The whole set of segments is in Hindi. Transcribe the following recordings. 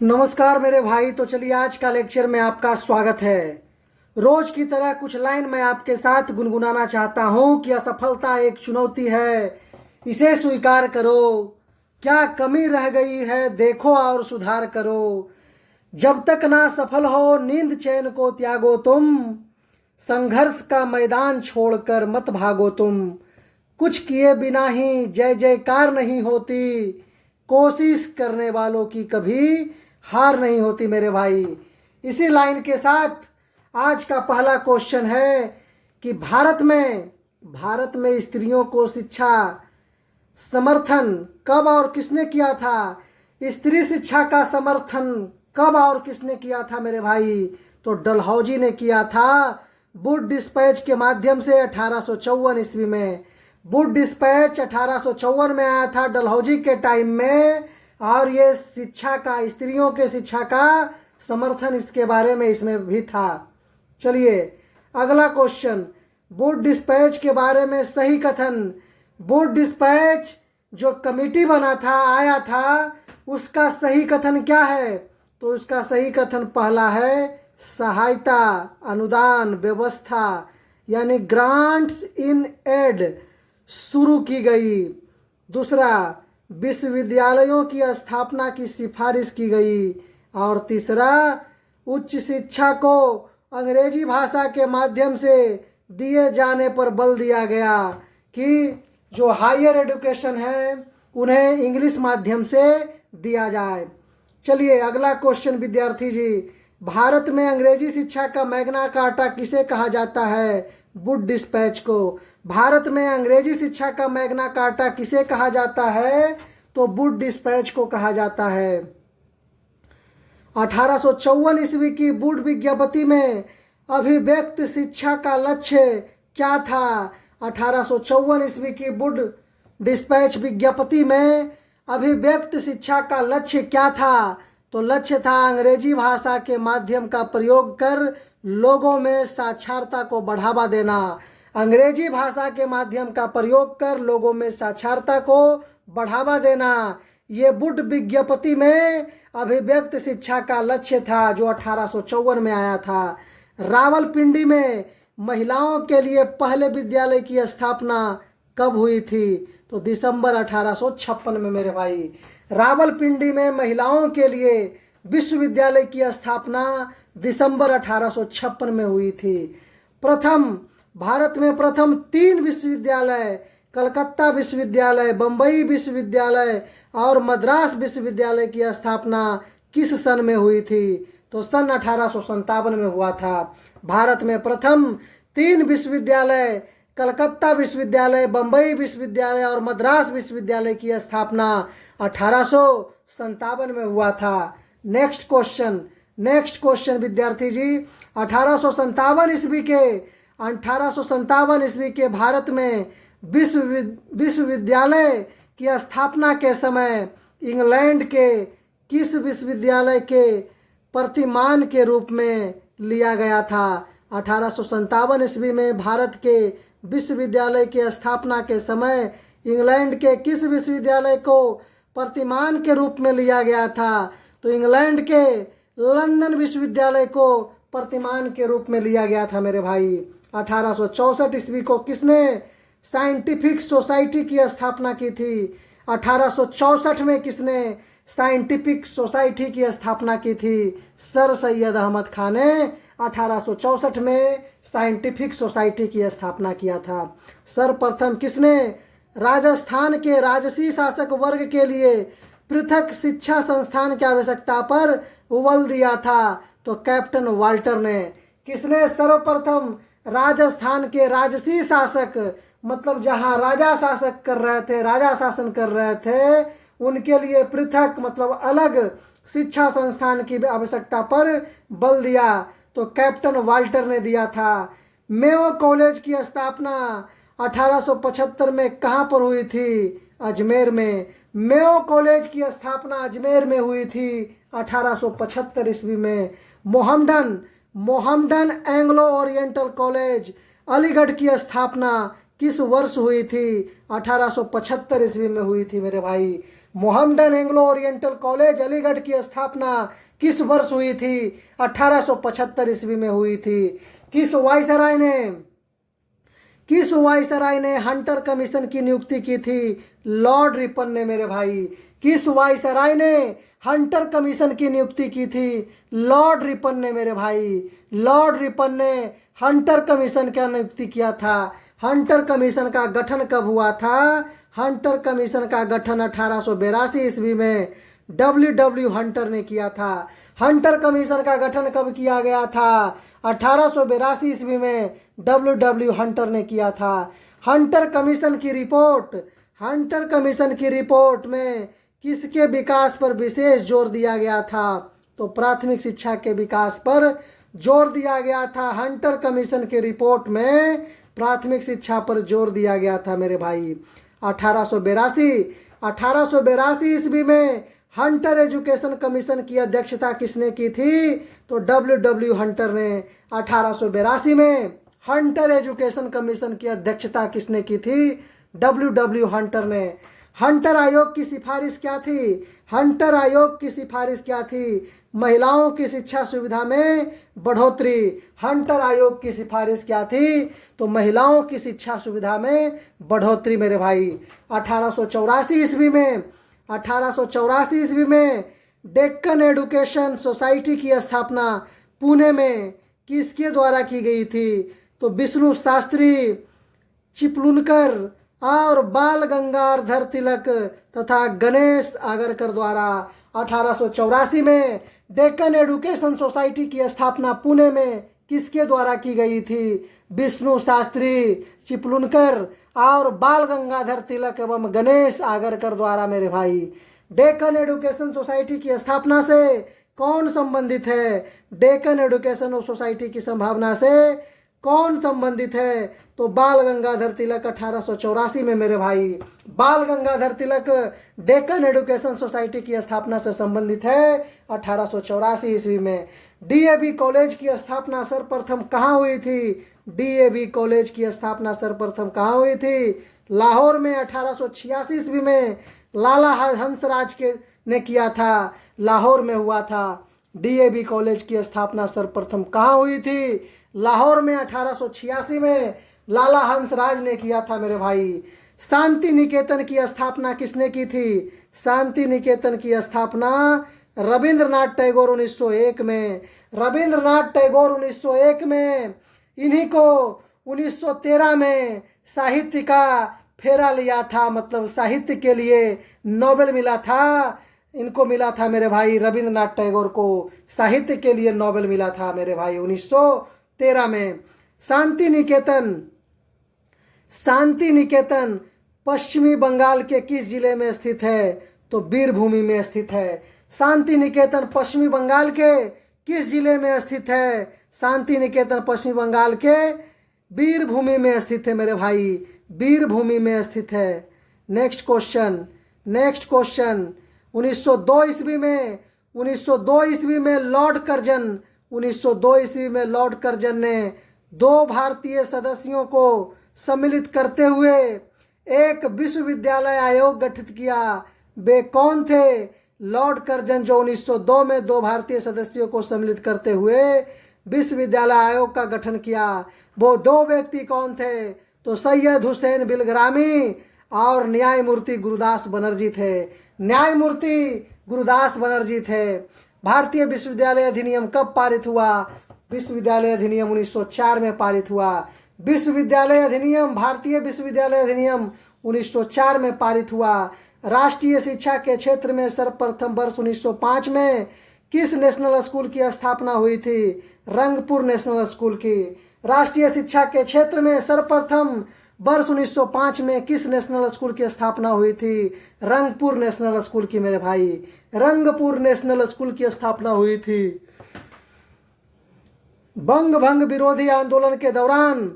नमस्कार मेरे भाई। तो चलिए आज का लेक्चर में आपका स्वागत है। रोज की तरह कुछ लाइन मैं आपके साथ गुनगुनाना चाहता हूँ कि असफलता एक चुनौती है, इसे स्वीकार करो। क्या कमी रह गई है देखो और सुधार करो। जब तक ना सफल हो नींद चैन को त्यागो तुम, संघर्ष का मैदान छोड़कर मत भागो तुम। कुछ किए बिना ही जय जयकार नहीं होती, कोशिश करने वालों की कभी हार नहीं होती मेरे भाई। इसी लाइन के साथ आज का पहला क्वेश्चन है कि भारत में स्त्रियों को शिक्षा समर्थन कब और किसने किया था। स्त्री शिक्षा का समर्थन कब और किसने किया था मेरे भाई? तो डलहौजी ने किया था वुड डिस्पैच के माध्यम से 1854 ईस्वी में। वुड डिस्पैच 1854 में आया था डलहौजी के टाइम में, और ये शिक्षा का, स्त्रियों के शिक्षा का समर्थन इसके बारे में इसमें भी था। चलिए अगला क्वेश्चन, वुड डिस्पैच के बारे में सही कथन। वुड डिस्पैच जो कमेटी बना था, आया था, उसका सही कथन क्या है? तो उसका सही कथन पहला है सहायता, अनुदान व्यवस्था यानी ग्रांट्स इन एड शुरू की गई। दूसरा, विश्वविद्यालयों की स्थापना की सिफारिश की गई। और तीसरा, उच्च शिक्षा को अंग्रेजी भाषा के माध्यम से दिए जाने पर बल दिया गया कि जो हायर एजुकेशन है उन्हें इंग्लिश माध्यम से दिया जाए। चलिए अगला क्वेश्चन विद्यार्थी जी, भारत में अंग्रेजी शिक्षा का मैग्ना कार्टा किसे कहा जाता है? वुड डिस्पैच को। भारत में अंग्रेजी शिक्षा का मैग्ना कार्टा किसे कहा जाता है? तो वुड डिस्पैच को कहा जाता है। 1854 ईस्वी की वुड विज्ञप्ति में अभिव्यक्त शिक्षा का लक्ष्य क्या था? 1854 ईस्वी की वुड डिस्पैच विज्ञप्ति में अभिव्यक्त शिक्षा का लक्ष्य क्या था? तो लक्ष्य था अंग्रेजी भाषा के माध्यम का प्रयोग कर लोगों में साक्षरता को बढ़ावा देना। अंग्रेजी भाषा के माध्यम का प्रयोग कर लोगों में साक्षरता को बढ़ावा देना, ये वुड विज्ञप्ति में अभिव्यक्त शिक्षा का लक्ष्य था जो 1854 में आया था। रावलपिंडी में महिलाओं के लिए पहले विद्यालय की स्थापना कब हुई थी? तो दिसंबर 1856 में मेरे भाई। रावलपिंडी में महिलाओं के लिए विश्वविद्यालय की स्थापना दिसंबर 1856 में हुई थी। भारत में प्रथम 3 विश्वविद्यालय, कलकत्ता विश्वविद्यालय, बम्बई विश्वविद्यालय और मद्रास विश्वविद्यालय की स्थापना किस सन में हुई थी? तो सन 1857 में हुआ था। भारत में प्रथम 3 विश्वविद्यालय, कलकत्ता विश्वविद्यालय, बम्बई विश्वविद्यालय और मद्रास विश्वविद्यालय की स्थापना 1857 में हुआ था। नेक्स्ट क्वेश्चन विद्यार्थी जी, 1857 ईस्वी के भारत में विश्वविद्यालय की स्थापना के समय इंग्लैंड के किस विश्वविद्यालय के प्रतिमान के रूप में लिया गया था? 1857 ईस्वी में भारत के विश्वविद्यालय की स्थापना के समय इंग्लैंड के किस विश्वविद्यालय को प्रतिमान के रूप में लिया गया था? तो इंग्लैंड के लंदन विश्वविद्यालय को प्रतिमान के रूप में लिया गया था मेरे भाई। 1864 ईस्वी को किसने साइंटिफिक सोसाइटी की स्थापना की थी? 1864 में किसने साइंटिफिक सोसाइटी की स्थापना की थी? सर सैयद अहमद खान ने 1864 में साइंटिफिक सोसाइटी की स्थापना किया था। सर्वप्रथम किसने राजस्थान के राजसी शासक वर्ग के लिए पृथक शिक्षा संस्थान की आवश्यकता पर बल दिया था? तो कैप्टन वाल्टर ने। किसने सर्वप्रथम राजस्थान के राजसी शासक, मतलब जहां राजा शासन कर रहे थे, उनके लिए पृथक मतलब अलग शिक्षा संस्थान की आवश्यकता पर बल दिया? तो कैप्टन वाल्टर ने दिया था। मेयो कॉलेज की स्थापना 1875 में कहाँ पर हुई थी? अजमेर में। मेयो कॉलेज की स्थापना अजमेर में हुई थी 1875 ईस्वी में। Mohammedan Anglo oriental college Aligarh की स्थापना किस वर्ष हुई थी? 1875 ईस्वी में हुई थी मेरे भाई। Mohammedan Anglo oriental college Aligarh की स्थापना किस वर्ष हुई थी? 1875 ईस्वी में हुई थी। किस वाइसराय ने हंटर कमीशन की नियुक्ति की थी? लॉर्ड रिपन ने मेरे भाई। किस वाइसराय ने हंटर कमीशन की नियुक्ति की थी? लॉर्ड रिपन ने मेरे भाई। लॉर्ड रिपन ने हंटर कमीशन का नियुक्ति किया था। हंटर कमीशन का गठन कब हुआ था? हंटर कमीशन का गठन 1882 ईस्वी में डब्ल्यू हंटर ने किया था। हंटर कमीशन का गठन कब किया गया था? 1882 ईस्वी में डब्ल्यू हंटर ने किया था। हंटर कमीशन की रिपोर्ट में किसके विकास पर विशेष जोर दिया गया था? तो प्राथमिक शिक्षा के विकास पर जोर दिया गया था। हंटर कमीशन की रिपोर्ट में प्राथमिक शिक्षा पर जोर दिया गया था मेरे भाई। 1882 ईस्वी में हंटर एजुकेशन कमीशन की अध्यक्षता किसने की थी? तो डब्ल्यू हंटर ने। 1882 में हंटर एजुकेशन कमीशन की अध्यक्षता किसने की थी? डब्ल्यू हंटर ने। हंटर आयोग की सिफारिश क्या थी? हंटर आयोग की सिफारिश क्या थी? महिलाओं की शिक्षा सुविधा में बढ़ोतरी। हंटर आयोग की सिफारिश क्या थी? तो महिलाओं की शिक्षा सुविधा में बढ़ोतरी मेरे भाई। 1884 ईस्वी में डेक्कन एजुकेशन सोसाइटी की स्थापना पुणे में किसके द्वारा की गई थी? तो विष्णु शास्त्री, चिपलुनकर और बाल गंगाधर तिलक तथा गणेश आगरकर द्वारा। 1884 में डेक्कन एजुकेशन सोसाइटी की स्थापना पुणे में किसके द्वारा की गई थी? विष्णु शास्त्री, चिपलुनकर और बाल गंगाधर तिलक एवं गणेश आगरकर द्वारा मेरे भाई। डेक्कन एजुकेशन सोसाइटी की स्थापना से कौन संबंधित है? डेक्कन एजुकेशन सोसाइटी की संभावना से कौन संबंधित है? तो बाल गंगाधर तिलक 1884 में मेरे भाई। बाल गंगाधर तिलक डेक्कन एजुकेशन सोसाइटी की स्थापना से संबंधित है 1884 ईस्वी में। डीएवी कॉलेज की स्थापना सर्वप्रथम कहाँ हुई थी? डीएवी कॉलेज की स्थापना सर्वप्रथम कहाँ हुई थी? लाहौर में 1886 ईस्वी में लाला हंसराज ने किया था। लाहौर में हुआ था। डीएवी कॉलेज की स्थापना सर्वप्रथम कहाँ हुई थी? लाहौर में 1886 में लाला हंसराज ने किया था मेरे भाई। शांति निकेतन की स्थापना किसने की थी? शांति निकेतन की स्थापना रविंद्रनाथ टैगोर 1901 में। रविंद्रनाथ टैगोर 1901 में। इन्हीं को 1913 में साहित्य का फेरा लिया था, मतलब साहित्य के लिए नोबेल मिला था। इनको मिला था मेरे भाई, रविंद्रनाथ टैगोर को साहित्य के लिए नोबेल मिला था मेरे भाई 1913 में। शांति निकेतन पश्चिमी बंगाल के किस जिले में स्थित है? तो वीरभूमि में स्थित है। शांति निकेतन पश्चिमी बंगाल के किस जिले में स्थित है? शांति निकेतन पश्चिमी बंगाल के वीरभूमि में स्थित है मेरे भाई, वीरभूमि में स्थित है। नेक्स्ट क्वेश्चन 1902 ईस्वी में लॉर्ड कर्जन ने 2 भारतीय सदस्यों को सम्मिलित करते हुए एक विश्वविद्यालय आयोग गठित किया। वे कौन थे? लॉर्ड कर्जन जो 1902 में 2 भारतीय सदस्यों को सम्मिलित करते हुए विश्वविद्यालय आयोग का गठन किया। वो 2 व्यक्ति कौन थे? तो सैयद हुसैन बिलग्रामी और न्यायमूर्ति गुरुदास बनर्जी थे। न्यायमूर्ति गुरुदास बनर्जी थे। भारतीय विश्वविद्यालय अधिनियम कब पारित हुआ? विश्वविद्यालय अधिनियम 1904 में पारित हुआ। भारतीय विश्वविद्यालय अधिनियम 1904 में पारित हुआ। राष्ट्रीय शिक्षा के क्षेत्र में सर्वप्रथम वर्ष 1905 में किस नेशनल स्कूल की स्थापना हुई थी? रंगपुर नेशनल स्कूल की। राष्ट्रीय शिक्षा के क्षेत्र में सर्वप्रथम वर्ष 1905 में किस नेशनल स्कूल की स्थापना हुई थी? रंगपुर नेशनल स्कूल की मेरे भाई, रंगपुर नेशनल स्कूल की स्थापना हुई थी। बंग भंग विरोधी आंदोलन के दौरान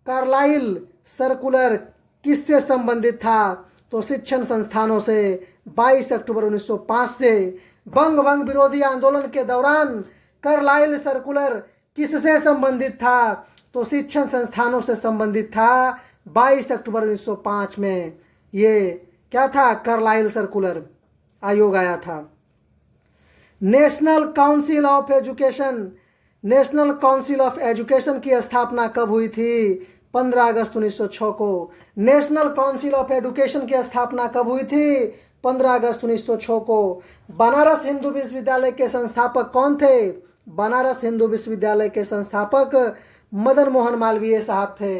कार्लाइल सर्कुलर किससे संबंधित था? तो शिक्षण संस्थानों से। 22 अक्टूबर 1905 से। बंग भंग विरोधी आंदोलन के दौरान कार्लाइल सर्कुलर किससे संबंधित था? तो शिक्षण संस्थानों से संबंधित था। 22 अक्टूबर 1905 में ये क्या था? Carlyle circular. आयोग आया था। National council of education, national council of education की स्थापना कब हुई थी? 15 अगस्त 1906 को। नेशनल काउंसिल ऑफ एजुकेशन की स्थापना कब हुई थी? 15 अगस्त 1906 को। बनारस हिंदू विश्वविद्यालय के संस्थापक कौन थे? बनारस हिंदू विश्वविद्यालय के संस्थापक मदन मोहन मालवीय साहब थे।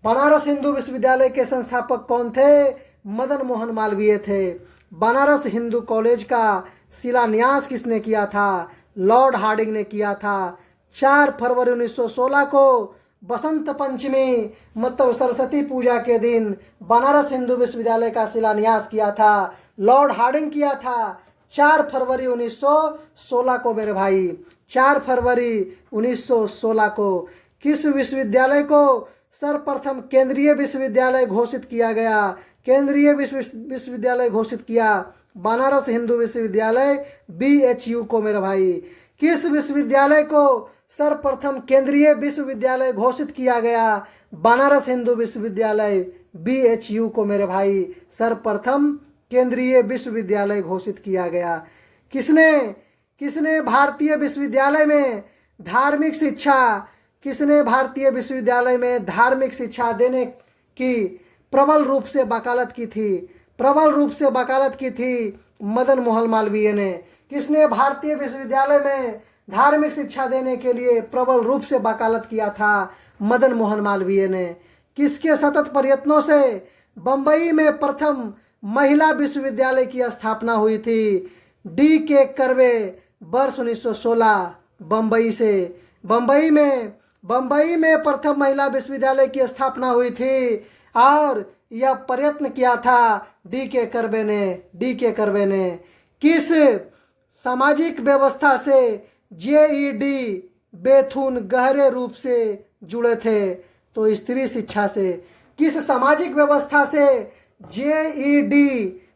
बनारस हिंदू विश्वविद्यालय के संस्थापक कौन थे? मदन मोहन मालवीय थे। बनारस हिंदू कॉलेज का शिलान्यास किसने किया था? लॉर्ड हार्डिंग ने किया था। 4 फरवरी 1916 को बसंत पंचमी मतलब सरस्वती पूजा के दिन बनारस हिंदू विश्वविद्यालय का शिलान्यास किया था, लॉर्ड हार्डिंग किया था। 4 फरवरी 1916 को मेरे भाई, 4 फरवरी 1916 को। किस विश्वविद्यालय को सर्वप्रथम केंद्रीय विश्वविद्यालय घोषित किया गया? केंद्रीय विश्वविद्यालय घोषित किया बनारस हिंदू विश्वविद्यालय BHU को मेरे भाई। किस विश्वविद्यालय को सर्वप्रथम केंद्रीय विश्वविद्यालय घोषित किया गया? बनारस हिंदू विश्वविद्यालय BHU को मेरे भाई सर्वप्रथम केंद्रीय विश्वविद्यालय घोषित किया गया। किसने भारतीय विश्वविद्यालय में धार्मिक शिक्षा, किसने भारतीय विश्वविद्यालय में धार्मिक शिक्षा देने की प्रबल रूप से वकालत की थी? प्रबल रूप से वकालत की थी मदन मोहन मालवीय ने। किसने भारतीय विश्वविद्यालय में धार्मिक शिक्षा देने के लिए प्रबल रूप से वकालत किया था? मदन मोहन मालवीय ने। किसके सतत प्रयत्नों से बंबई में प्रथम महिला विश्वविद्यालय की स्थापना हुई थी? D.K. कर्वे, वर्ष 1916, बंबई से। बंबई में प्रथम महिला विश्वविद्यालय की स्थापना हुई थी और यह प्रयत्न किया था D.K. कर्वे ने। किस सामाजिक व्यवस्था से J.E.D. बेथुन गहरे रूप से जुड़े थे? तो स्त्री शिक्षा से। किस सामाजिक व्यवस्था से J.E.D.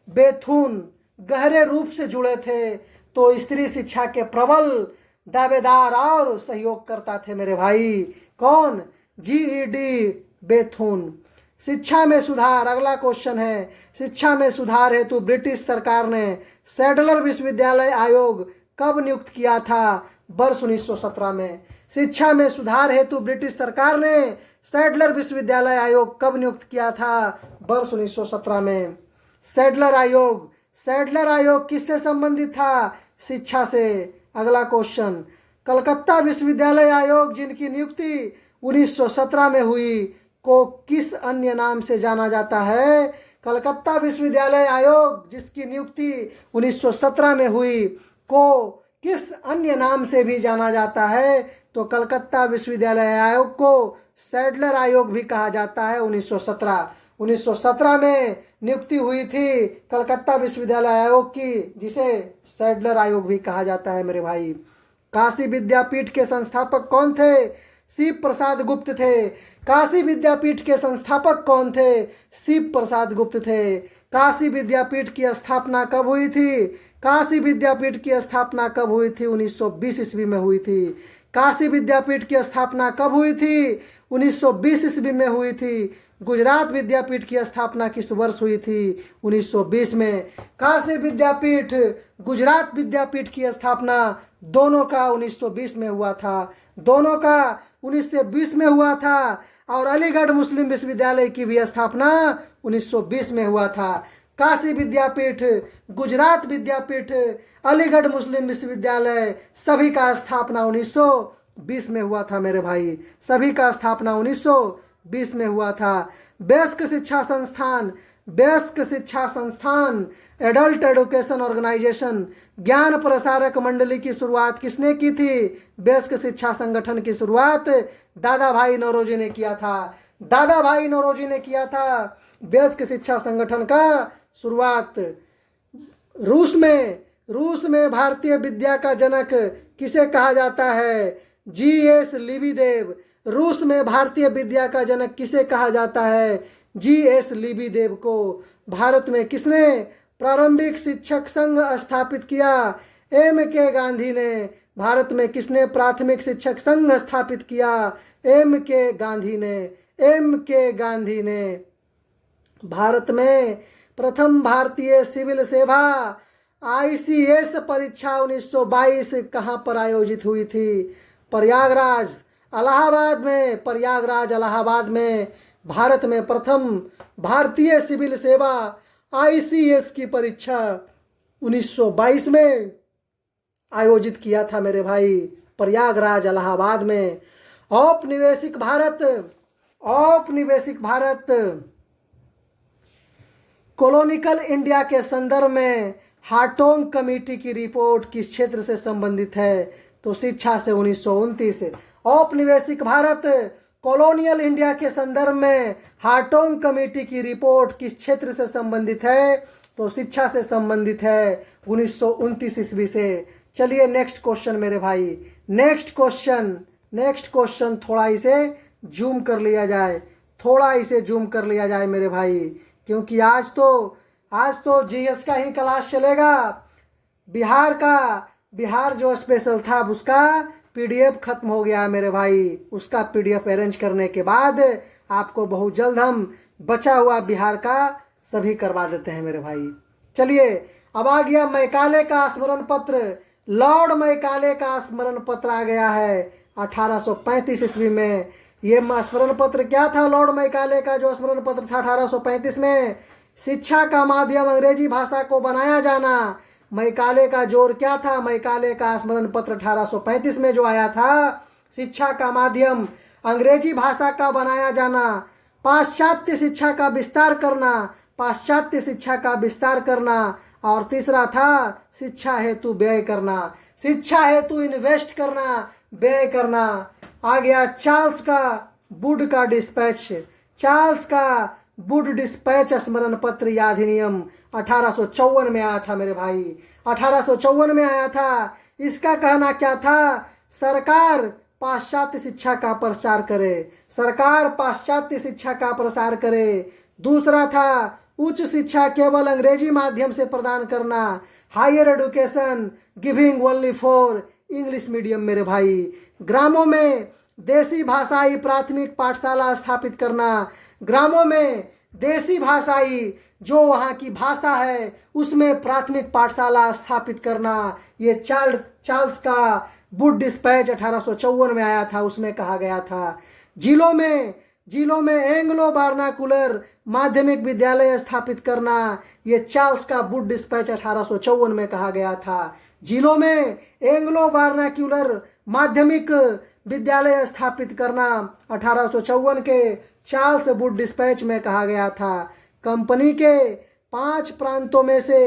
बेथुन गहरे रूप से जुड़े थे? तो स्त्री शिक्षा के प्रबल दावेदार और सहयोगकर्ता थे मेरे भाई। कौन? G.E.D. बेथुन। शिक्षा में सुधार, अगला क्वेश्चन है। शिक्षा में सुधार हेतु ब्रिटिश सरकार ने सैडलर विश्वविद्यालय आयोग कब नियुक्त किया था? वर्ष 1917 में। शिक्षा में सुधार हेतु ब्रिटिश सरकार ने सैडलर विश्वविद्यालय आयोग कब नियुक्त किया था? वर्ष 1917 में। सैडलर आयोग किससे संबंधित था? शिक्षा से। अगला क्वेश्चन, कलकत्ता विश्वविद्यालय आयोग जिनकी नियुक्ति 1917 में हुई को किस अन्य नाम से जाना जाता है? कलकत्ता विश्वविद्यालय आयोग जिसकी नियुक्ति 1917 में हुई को किस अन्य नाम से भी जाना जाता है? तो कलकत्ता विश्वविद्यालय आयोग को सैडलर आयोग भी कहा जाता है। 1917 में नियुक्ति हुई थी कलकत्ता विश्वविद्यालय आयोग की, जिसे सैडलर आयोग भी कहा जाता है मेरे भाई। काशी विद्यापीठ के संस्थापक कौन थे? शिव प्रसाद गुप्त थे। काशी विद्यापीठ के संस्थापक कौन थे? शिव प्रसाद गुप्त थे। काशी विद्यापीठ की स्थापना कब हुई थी? काशी विद्यापीठ की स्थापना कब हुई थी? 1920 ईस्वी में हुई थी। काशी विद्यापीठ की स्थापना कब हुई थी? 1920 ईस्वी में हुई थी। गुजरात विद्यापीठ की स्थापना किस वर्ष हुई थी? 1920 में। काशी विद्यापीठ, गुजरात विद्यापीठ की स्थापना दोनों का 1920 में हुआ था। दोनों का 1920 में हुआ था। और अलीगढ़ मुस्लिम विश्वविद्यालय की भी स्थापना 1920 में हुआ था। काशी विद्यापीठ, गुजरात विद्यापीठ, अलीगढ़ मुस्लिम विश्वविद्यालय सभी का स्थापना 1920 में हुआ था मेरे भाई। सभी का स्थापना 1920 में हुआ था। वयस्क शिक्षा संस्थान, एडल्ट एडुकेशन ऑर्गेनाइजेशन, ज्ञान प्रसारक मंडली की शुरुआत किसने की थी? वयस्क शिक्षा संगठन की शुरुआत दादा भाई नौरोजी ने किया था। दादा भाई नौरोजी ने किया था वयस्क शिक्षा संगठन का शुरुआत। रूस में भारतीय विद्या का जनक किसे कहा जाता है? G.S. लिबिदेव। रूस में भारतीय विद्या का जनक किसे कहा जाता है? G.S. लिबिदेव को। भारत में किसने प्रारंभिक शिक्षक संघ स्थापित किया? M.K. गांधी ने। भारत में किसने प्राथमिक शिक्षक संघ स्थापित किया? M.K. गांधी ने। भारत में प्रथम भारतीय सिविल सेवा ICS परीक्षा 1922 कहाँ पर आयोजित हुई थी? प्रयागराज इलाहाबाद में। प्रयागराज इलाहाबाद में भारत में प्रथम भारतीय सिविल सेवा ICS की परीक्षा 1922 में आयोजित किया था मेरे भाई, प्रयागराज इलाहाबाद में। औपनिवेशिक भारत, औपनिवेशिक भारत कॉलोनिकल इंडिया के संदर्भ में हार्टोंग कमेटी की रिपोर्ट किस क्षेत्र से संबंधित है? तो शिक्षा से 1929। औपनिवेशिक भारत कॉलोनियल इंडिया के संदर्भ में हार्टोंग कमेटी की रिपोर्ट किस क्षेत्र से संबंधित है? तो शिक्षा से संबंधित है 1929 ईस्वी से। चलिए नेक्स्ट क्वेश्चन मेरे भाई, नेक्स्ट क्वेश्चन थोड़ा इसे जूम कर लिया जाए, थोड़ा इसे जूम कर लिया जाए मेरे भाई, क्योंकि आज तो GS का ही क्लास चलेगा। बिहार जो स्पेशल था उसका PDF खत्म हो गया मेरे भाई। उसका PDF अरेंज करने के बाद आपको बहुत जल्द हम बचा हुआ बिहार का सभी करवा देते हैं मेरे भाई। चलिए अब आ गया मैकाले का स्मरण पत्र। लॉर्ड मैकाले का स्मरण पत्र आ गया है 1835 ईस्वी में। ये स्मरण पत्र क्या था लॉर्ड मैकाले का? जो स्मरण पत्र था 1835 में, शिक्षा का माध्यम अंग्रेजी भाषा को बनाया जाना। मैकाले का जोर क्या था? मैकाले का स्मरण पत्र 1835 में जो आया था, शिक्षा का माध्यम अंग्रेजी भाषा का बनाया जाना, पाश्चात्य शिक्षा का विस्तार करना, पाश्चात्य शिक्षा का विस्तार करना, और तीसरा था शिक्षा हेतु व्यय करना, शिक्षा हेतु इन्वेस्ट करना, व्यय करना। आ गया चार्ल्स का वुड का डिस्पैच, चार्ल्स का वुड डिस्पैच स्मरण पत्र या अधिनियम 1854 में आया था मेरे भाई, 1854 में आया था। इसका कहना क्या था? सरकार पाश्चात्य शिक्षा का प्रचार करे, सरकार पाश्चात्य शिक्षा का प्रसार करे। दूसरा था उच्च शिक्षा केवल अंग्रेजी माध्यम से प्रदान करना, higher education giving only for English medium मेरे भाई। ग्रामों में देसी भाषाई प्राथमिक पाठशाला स्थापित करना, ग्रामों में देसी भाषाई जो वहाँ की भाषा है उसमें प्राथमिक पाठशाला स्थापित करना। ये चार्ल्स का वुड डिस्पैच 1854 में आया था, उसमें कहा गया था। जिलों में एंग्लो वर्नाकुलर माध्यमिक विद्यालय स्थापित करना, ये चार्ल्स का वुड डिस्पैच 1854 में कहा गया था। जिलों में एंग्लो वर्नाकुलर माध्यमिक विद्यालय स्थापित करना 1854 के चार्ल्स वुड डिस्पैच में कहा गया था। कंपनी के 5 प्रांतों में से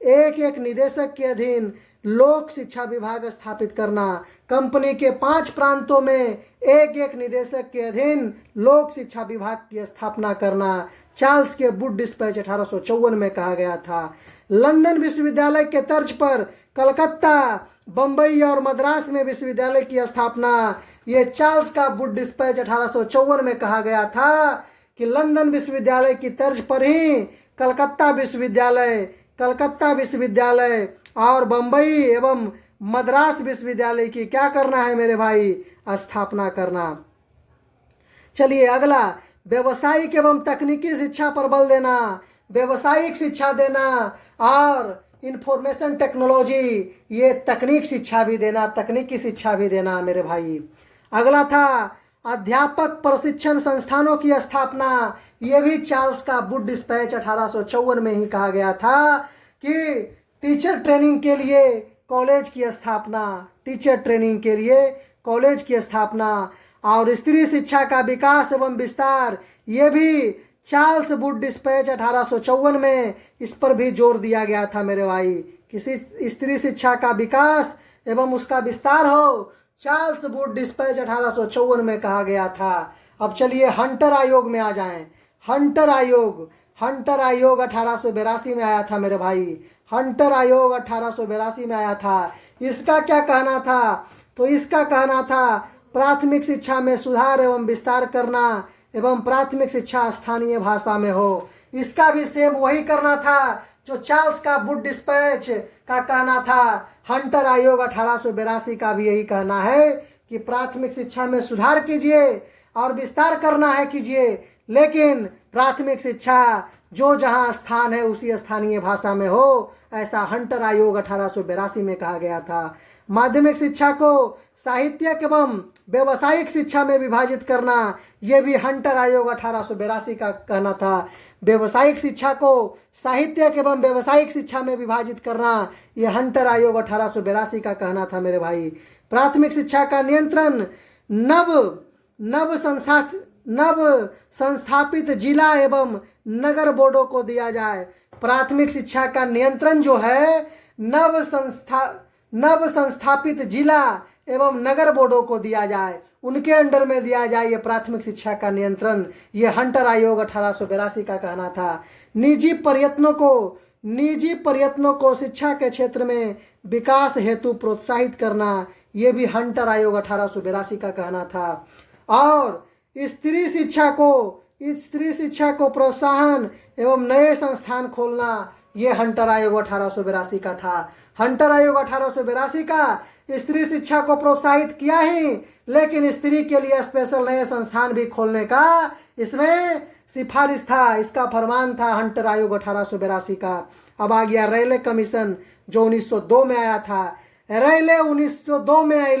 एक निदेशक के अधीन लोक शिक्षा विभाग स्थापित करना, कंपनी के 5 प्रांतों में एक निदेशक के अधीन लोक शिक्षा विभाग की स्थापना करना, चार्ल्स के वुड डिस्पैच 1854 में कहा गया था। लंदन विश्वविद्यालय के तर्ज पर कलकत्ता, बम्बई और मद्रास में विश्वविद्यालय की स्थापना, ये चार्ल्स का वुड डिस्पैच 1854 में कहा गया था कि लंदन विश्वविद्यालय की तर्ज पर ही कलकत्ता विश्वविद्यालय और बम्बई एवं मद्रास विश्वविद्यालय की क्या करना है मेरे भाई? स्थापना करना। चलिए अगला, व्यवसायिक एवं तकनीकी शिक्षा पर बल देना, व्यवसायिक शिक्षा देना और इंफॉर्मेशन टेक्नोलॉजी, ये तकनीकी शिक्षा भी देना मेरे भाई। अगला था अध्यापक प्रशिक्षण संस्थानों की स्थापना, ये भी चार्ल्स का वुड डिस्पैच 1854 में ही कहा गया था कि टीचर ट्रेनिंग के लिए कॉलेज की स्थापना, और स्त्री शिक्षा का विकास एवं विस्तार, ये भी चार्ल्स वुड डिस्पैच 1854 में इस पर भी जोर दिया गया था मेरे भाई, किसी स्त्री शिक्षा का विकास एवं उसका विस्तार हो, चार्ल्स वुड डिस्पैच 1854 में कहा गया था। अब चलिए हंटर आयोग में आ जाएं। हंटर आयोग 1882 में आया था मेरे भाई, हंटर आयोग 1882 में आया था। इसका क्या कहना था? तो इसका कहना था प्राथमिक शिक्षा में सुधार एवं विस्तार करना एवं प्राथमिक शिक्षा स्थानीय भाषा में हो। इसका भी सेम वही करना था जो चार्ल्स का वुड डिस्पैच का कहना था। हंटर आयोग 1882 का भी यही कहना है कि प्राथमिक शिक्षा में सुधार कीजिए और विस्तार करना है कीजिए, लेकिन प्राथमिक शिक्षा जो जहाँ स्थान है उसी स्थानीय भाषा में हो, ऐसा हंटर आयोग 1882 में कहा गया था। माध्यमिक शिक्षा को साहित्यिक एवं व्यावसायिक शिक्षा में विभाजित करना, यह भी हंटर आयोग 1882 का कहना था। व्यावसायिक शिक्षा को साहित्यिक एवं व्यावसायिक शिक्षा में विभाजित करना, यह हंटर आयोग 1882 का कहना था मेरे भाई। प्राथमिक शिक्षा का नियंत्रण नव संस्थापित जिला एवं नगर बोर्डों को दिया जाए। प्राथमिक शिक्षा का नियंत्रण जो है नव संस्थापित जिला एवं नगर बोर्डों को दिया जाए, उनके अंडर में दिया जाए ये प्राथमिक शिक्षा का नियंत्रण। ये हंटर आयोग 1882 का कहना था। निजी प्रयत्नों को शिक्षा के क्षेत्र में विकास हेतु प्रोत्साहित करना, ये भी हंटर आयोग 1882 का कहना था। और स्त्री शिक्षा को प्रोत्साहन एवं नए संस्थान खोलना, ये हंटर आयोग 1882 का था। हंटर आयोग 1882 का स्त्री शिक्षा को प्रोत्साहित किया ही, लेकिन स्त्री के लिए स्पेशल नए संस्थान भी खोलने का इसमें सिफारिश था, इसका फरमान था हंटर आयोग 1882 का। अब आ गया रेले कमीशन जो 1902 में आया था। रेले 1902 में आए,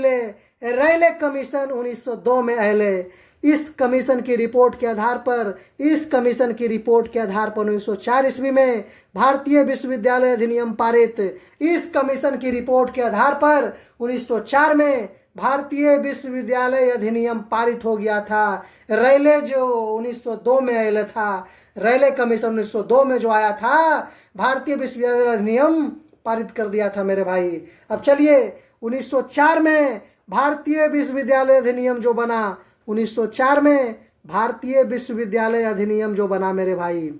रेले कमीशन 1902 में आए। इस कमीशन की रिपोर्ट के आधार पर 1904 ईस्वी में भारतीय विश्वविद्यालय अधिनियम पारित। इस कमीशन की रिपोर्ट के आधार पर 1904 में भारतीय विश्वविद्यालय अधिनियम पारित हो गया था। रेले जो 1902 में आया था, रेले कमीशन 1902 में जो आया था, भारतीय विश्वविद्यालय अधिनियम पारित कर दिया था मेरे भाई। अब चलिए 1904 में भारतीय विश्वविद्यालय अधिनियम जो बना, 1904 में भारतीय विश्वविद्यालय अधिनियम जो बना मेरे भाई,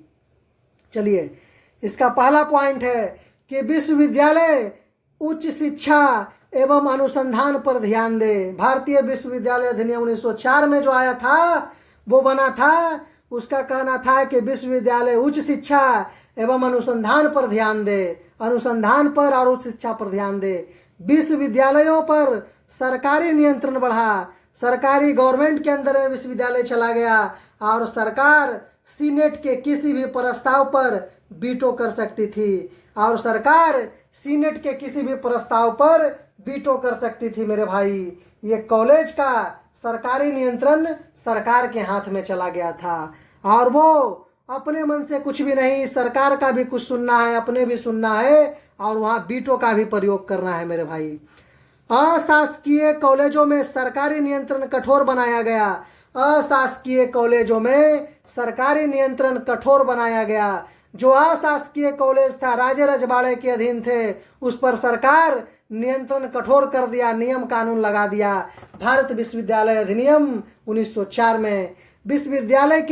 चलिए इसका पहला पॉइंट है कि विश्वविद्यालय उच्च शिक्षा एवं अनुसंधान पर ध्यान दे। भारतीय विश्वविद्यालय अधिनियम 1904 में जो आया था वो बना था, उसका कहना था कि विश्वविद्यालय उच्च शिक्षा एवं अनुसंधान पर ध्यान दे, अनुसंधान पर और उच्च शिक्षा पर ध्यान दे। विश्वविद्यालयों पर सरकारी नियंत्रण बढ़ा, सरकारी गवर्नमेंट के अंदर में विश्वविद्यालय चला गया और सरकार सीनेट के किसी भी प्रस्ताव पर वीटो कर सकती थी, और सरकार सीनेट के किसी भी प्रस्ताव पर वीटो कर सकती थी मेरे भाई। ये कॉलेज का सरकारी नियंत्रण सरकार के हाथ में चला गया था, और वो अपने मन से कुछ भी नहीं, सरकार का भी कुछ सुनना है, अपने भी सुनना है, और वहाँ वीटो का भी प्रयोग करना है मेरे भाई। अशासकीय कॉलेजों में सरकारी नियंत्रण कठोर बनाया गया। अशासकीय कॉलेजों में सरकारी नियंत्रण कठोर बनाया गया। जो अशासकीय कॉलेज था, राजे रजवाड़े के अधीन थे, उस पर सरकार नियंत्रण कठोर कर दिया, नियम कानून लगा दिया। भारत विश्वविद्यालय अधिनियम 1904 में विश्वविद्यालय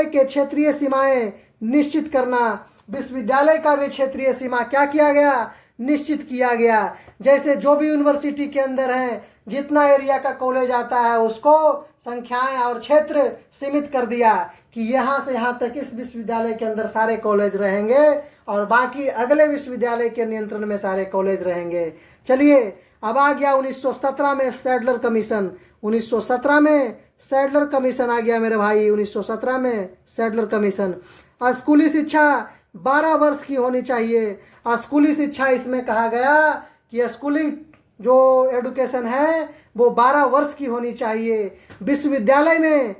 के क्षेत्रीय सीमाएं निश्चित करना, विश्वविद्यालय का भी क्षेत्रीय सीमा क्या किया गया, निश्चित किया गया। जैसे जो भी यूनिवर्सिटी के अंदर है, जितना एरिया का कॉलेज आता है उसको संख्याएं और क्षेत्र सीमित कर दिया कि यहाँ से यहाँ तक इस विश्वविद्यालय के अंदर सारे कॉलेज रहेंगे और बाकी अगले विश्वविद्यालय के नियंत्रण में सारे कॉलेज रहेंगे। चलिए अब आ गया 1917 में सैडलर कमीशन। 1917 में सैडलर कमीशन आ गया मेरे भाई। 1917 में सैडलर कमीशन। स्कूली शिक्षा 12 वर्ष की होनी चाहिए। स्कूली शिक्षा इसमें कहा गया कि स्कूलिंग जो एडुकेशन है वो 12 वर्ष की होनी चाहिए। विश्वविद्यालय में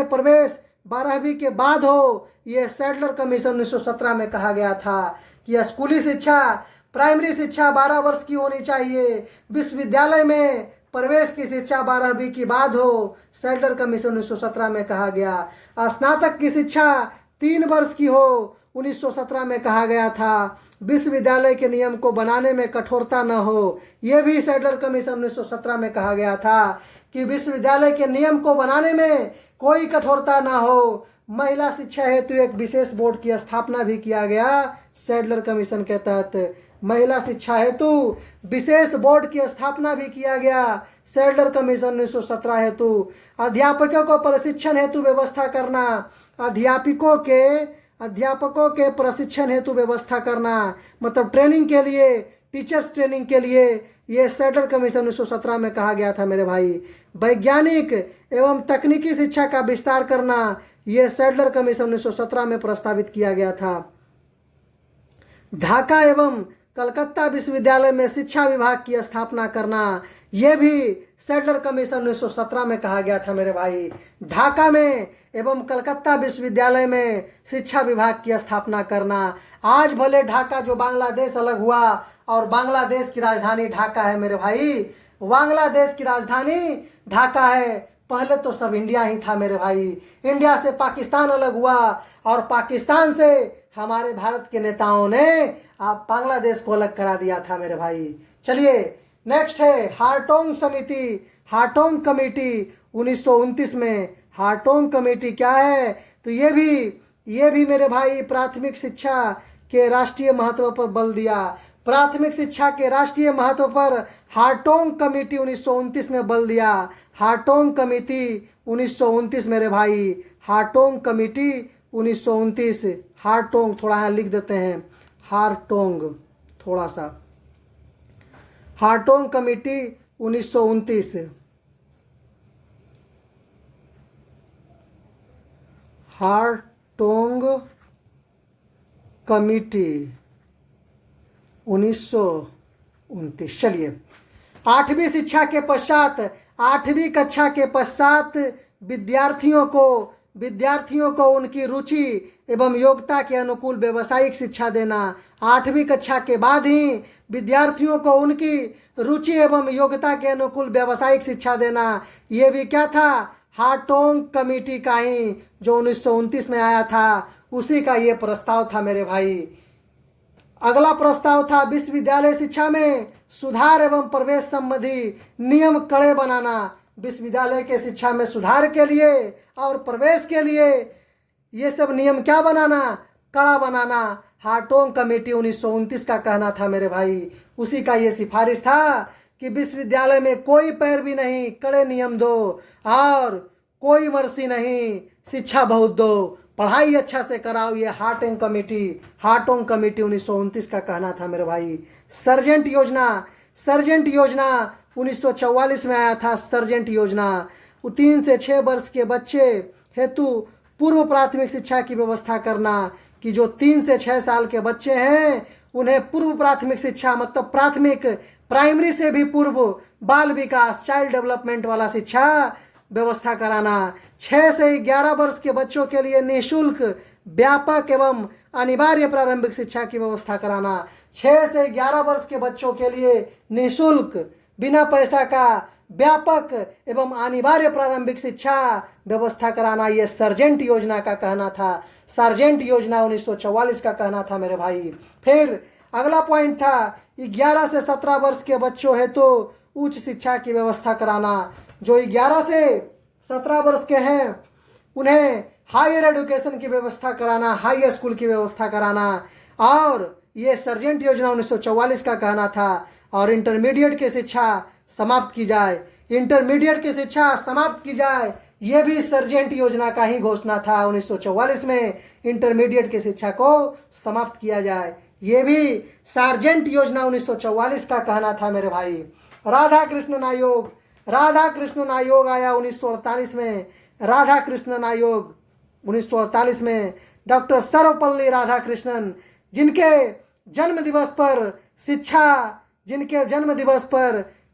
प्रवेश 12वीं के बाद हो, ये सैडलर कमीशन 1917 में कहा गया था कि स्कूली शिक्षा, प्राइमरी शिक्षा 12 वर्ष की होनी चाहिए। विश्वविद्यालय में प्रवेश की शिक्षा 12वीं के बाद हो, सैडलर कमीशन 1917 में कहा गया। स्नातक की शिक्षा 3 वर्ष की हो, 1917 में कहा गया था। विश्वविद्यालय के नियम को बनाने में कठोरता न हो, यह भी सैडलर कमीशन 1917 में कहा गया था कि विश्वविद्यालय के नियम को बनाने में कोई कठोरता न हो। महिला शिक्षा हेतु एक विशेष बोर्ड की स्थापना भी किया गया सैडलर कमीशन के तहत। महिला शिक्षा हेतु विशेष बोर्ड की स्थापना भी किया गया सैडलर कमीशन 1917 हेतु। अध्यापकों को प्रशिक्षण हेतु व्यवस्था करना, अध्यापकों के प्रशिक्षण हेतु व्यवस्था करना, मतलब ट्रेनिंग के लिए टीचर्स ट्रेनिंग के लिए ये सैडलर कमीशन 1917 में कहा गया था मेरे भाई। वैज्ञानिक एवं तकनीकी शिक्षा का विस्तार करना, ये सैडलर कमीशन 1917 में प्रस्तावित किया गया था। ढाका एवं कलकत्ता विश्वविद्यालय में शिक्षा विभाग की स्थापना करना, यह भी सैडलर कमीशन 1917 में कहा गया था मेरे भाई। ढाका में एवं कलकत्ता विश्वविद्यालय में शिक्षा विभाग की स्थापना करना। आज भले ढाका जो बांग्लादेश अलग हुआ और बांग्लादेश की राजधानी ढाका है मेरे भाई, बांग्लादेश की राजधानी ढाका है, पहले तो सब इंडिया ही था मेरे भाई। इंडिया से पाकिस्तान अलग हुआ और पाकिस्तान से हमारे भारत के नेताओं ने आप बांग्लादेश को अलग करा दिया था मेरे भाई। चलिए नेक्स्ट है हार्टोंग समिति, हार्टोंग कमेटी 1929 में। हार्टोंग कमेटी क्या है? तो ये भी मेरे भाई प्राथमिक शिक्षा के राष्ट्रीय महत्व पर बल दिया। प्राथमिक शिक्षा के राष्ट्रीय महत्व पर हार्टोंग कमेटी 1929 में बल दिया। हार्टोंग कमेटी 1929 मेरे भाई, हार्टोंग कमेटी 1929। हार्टोंग थोड़ा यहाँ लिख देते हैं, हार्टोंग थोड़ा सा, हार्टोंग कमेटी 1929। हार्टोंग कमेटी 1929। चलिए 8वीं शिक्षा के पश्चात, 8वीं कक्षा के पश्चात विद्यार्थियों को उनकी रुचि एवं योग्यता के अनुकूल व्यावसायिक शिक्षा देना। 8वीं कक्षा के बाद ही विद्यार्थियों को उनकी रुचि एवं योग्यता के अनुकूल व्यावसायिक शिक्षा देना। ये भी क्या था? हार्टोंग कमेटी का ही जो 1929 में आया था, उसी का ये प्रस्ताव था मेरे भाई। अगला प्रस्ताव था विश्वविद्यालय शिक्षा में सुधार एवं प्रवेश संबंधी नियम कड़े बनाना। विश्वविद्यालय के शिक्षा में सुधार के लिए और प्रवेश के लिए ये सब नियम क्या बनाना? कड़ा बनाना। हार्टोंग कमेटी 1929 का कहना था मेरे भाई। उसी का ये सिफारिश था कि विश्वविद्यालय में कोई पैरवी नहीं, कड़े नियम दो और कोई मर्सी नहीं, शिक्षा बहुत दो, पढ़ाई अच्छा से कराओ। ये हार्टोंग कमेटी 1929 का कहना था मेरे भाई। सर्जेंट योजना 1944 में आया था। सर्जेंट योजना 3 से 6 वर्ष के बच्चे हेतु पूर्व प्राथमिक शिक्षा की व्यवस्था करना, कि जो 3 से 6 साल के बच्चे हैं उन्हें पूर्व प्राथमिक शिक्षा, मतलब प्राइमरी से भी पूर्व बाल विकास, चाइल्ड डेवलपमेंट वाला शिक्षा व्यवस्था कराना। 6 से 11 वर्ष के बच्चों के लिए निःशुल्क, व्यापक एवं अनिवार्य प्रारंभिक शिक्षा की व्यवस्था कराना। 6 से 11 वर्ष के बच्चों के लिए निःशुल्क, बिना पैसा का, व्यापक एवं अनिवार्य प्रारंभिक शिक्षा व्यवस्था कराना। ये सर्जेंट योजना का कहना था। सर्जेंट योजना 1944 का कहना था मेरे भाई। फिर अगला पॉइंट था 11 से 17 वर्ष के बच्चों हेतु उच्च शिक्षा की व्यवस्था कराना। जो 11 से 17 वर्ष के हैं उन्हें हायर एजुकेशन की व्यवस्था कराना, हाई स्कूल की व्यवस्था कराना। और ये सर्जेंट योजना 1944 का कहना था। और इंटरमीडिएट की शिक्षा समाप्त की जाए, ये भी सर्जेंट योजना का ही घोषणा था। 1944 में इंटरमीडिएट की शिक्षा को समाप्त किया जाए, ये भी सर्जेंट योजना 1944 का कहना था मेरे भाई। राधा कृष्णन आयोग आया 1948 में। राधा कृष्णन आयोग 1948 में डॉक्टर सर्वपल्ली राधाकृष्णन, जिनके जन्म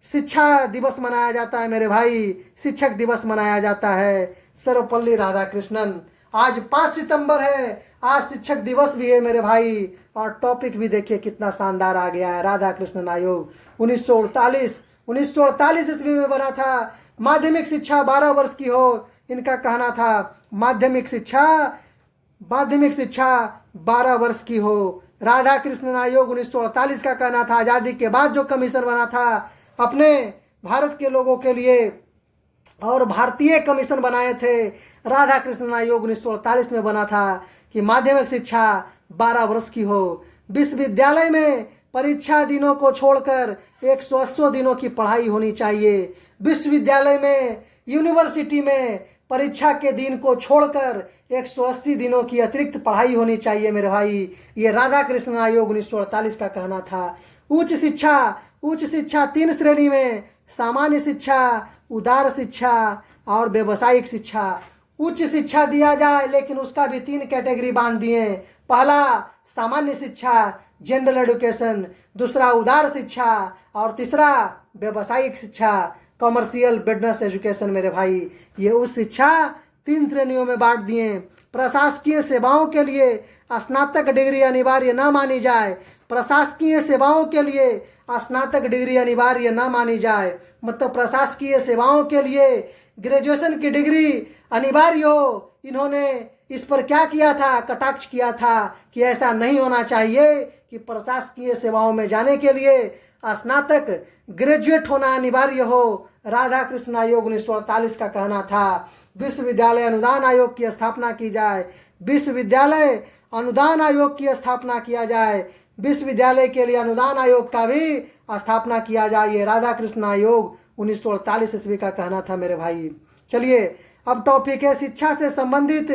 शिक्षा दिवस मनाया जाता है मेरे भाई, शिक्षक दिवस मनाया जाता है। सर्वपल्ली राधाकृष्णन, आज 5 सितंबर है, आज शिक्षक दिवस भी है मेरे भाई। और टॉपिक भी देखिए कितना शानदार आ गया है। राधाकृष्णन आयोग 1948 ईस्वी में बना था। माध्यमिक शिक्षा 12 वर्ष की हो, इनका कहना था। माध्यमिक शिक्षा 12 वर्ष की हो। राधाकृष्णन आयोग 1948 का कहना था। आज़ादी के बाद जो कमीशन बना था अपने भारत के लोगों के लिए और भारतीय कमीशन बनाए थे। राधाकृष्णन आयोग 1948 में बना था कि माध्यमिक शिक्षा 12 वर्ष की हो। विश्वविद्यालय में परीक्षा दिनों को छोड़कर 180 दिनों की पढ़ाई होनी चाहिए। विश्वविद्यालय में, यूनिवर्सिटी में परीक्षा के दिन को छोड़कर 180 दिनों की अतिरिक्त पढ़ाई होनी चाहिए मेरे भाई। ये राधा कृष्ण आयोग 1948 का कहना था। उच्च शिक्षा 3 श्रेणी में, सामान्य शिक्षा, उदार शिक्षा और व्यावसायिक शिक्षा। उच्च शिक्षा दिया जाए लेकिन उसका भी 3 कैटेगरी बांध दिए। पहला सामान्य शिक्षा, जनरल एजुकेशन, दूसरा उदार शिक्षा और तीसरा व्यावसायिक शिक्षा, कॉमर्शियल बिजनेस एजुकेशन मेरे भाई। ये उस शिक्षा 3 श्रेणियों में बांट दिए। प्रशासकीय सेवाओं के लिए स्नातक डिग्री अनिवार्य न मानी जाए। प्रशासकीय सेवाओं के लिए स्नातक डिग्री अनिवार्य न मानी जाए, मतलब प्रशासकीय सेवाओं के लिए ग्रेजुएशन की डिग्री अनिवार्य हो। इन्होंने इस पर क्या किया था, कटाक्ष किया था कि ऐसा नहीं होना चाहिए कि प्रशासकीय सेवाओं में जाने के लिए स्नातक ग्रेजुएट होना अनिवार्य हो। राधा कृष्ण आयोग 1948 का कहना था। विश्वविद्यालय अनुदान आयोग की स्थापना की जाए। विश्वविद्यालय अनुदान आयोग की स्थापना किया जाए। विश्वविद्यालय के लिए अनुदान आयोग का भी स्थापना किया जाए। ये राधा कृष्ण आयोग 1948 ईस्वी का कहना था मेरे भाई। चलिए अब टॉपिक है शिक्षा से संबंधित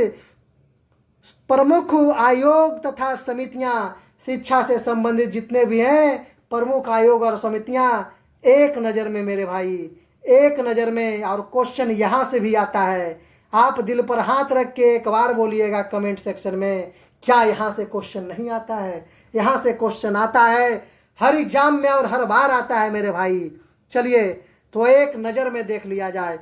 प्रमुख आयोग तथा समितियां। शिक्षा से संबंधित जितने भी हैं प्रमुख आयोग और समितियां एक नज़र में मेरे भाई, एक नज़र में। और क्वेश्चन यहाँ से भी आता है। आप दिल पर हाथ रख के एक बार बोलिएगा कमेंट सेक्शन में, क्या यहाँ से क्वेश्चन नहीं आता है? यहाँ से क्वेश्चन आता है, हर एग्जाम में और हर बार आता है मेरे भाई। चलिए तो एक नज़र में देख लिया जाए।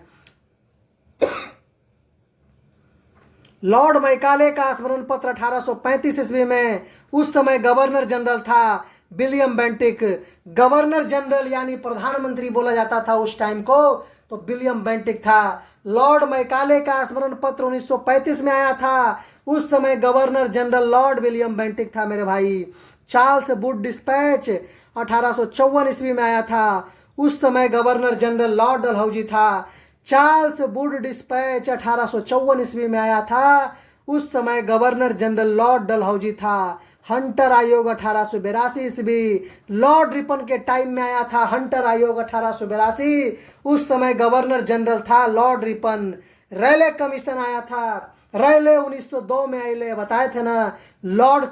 लॉर्ड मैकाले का स्मरण पत्र 1835 ईस्वी में, उस समय गवर्नर जनरल था विलियम बेंटिक। गवर्नर जनरल यानी प्रधानमंत्री बोला जाता था उस टाइम को, तो विलियम बेंटिक था। लॉर्ड मैकाले का स्मरण पत्र 1935 में आया था। उस समय governor general Lord William Bentinck था मेरे भाई। चार्ल्स वुड डिस्पैच 1854 ईस्वी में आया था। उस समय गवर्नर जनरल लॉर्ड डलहौजी था। चार्ल्स वुड डिस्पैच 1854 ईस्वी में आया था। उस समय गवर्नर जनरल लॉर्ड डलहौजी था। हंटर आयोग 1882 ईस्वी, लॉर्ड रिपन के टाइम में आया था हंटर आयोग 1882। उस समय गवर्नर जनरल था लॉर्ड रिपन। रैले कमीशन आया था, रैले 1902 में आए, बताए थे ना। लॉर्ड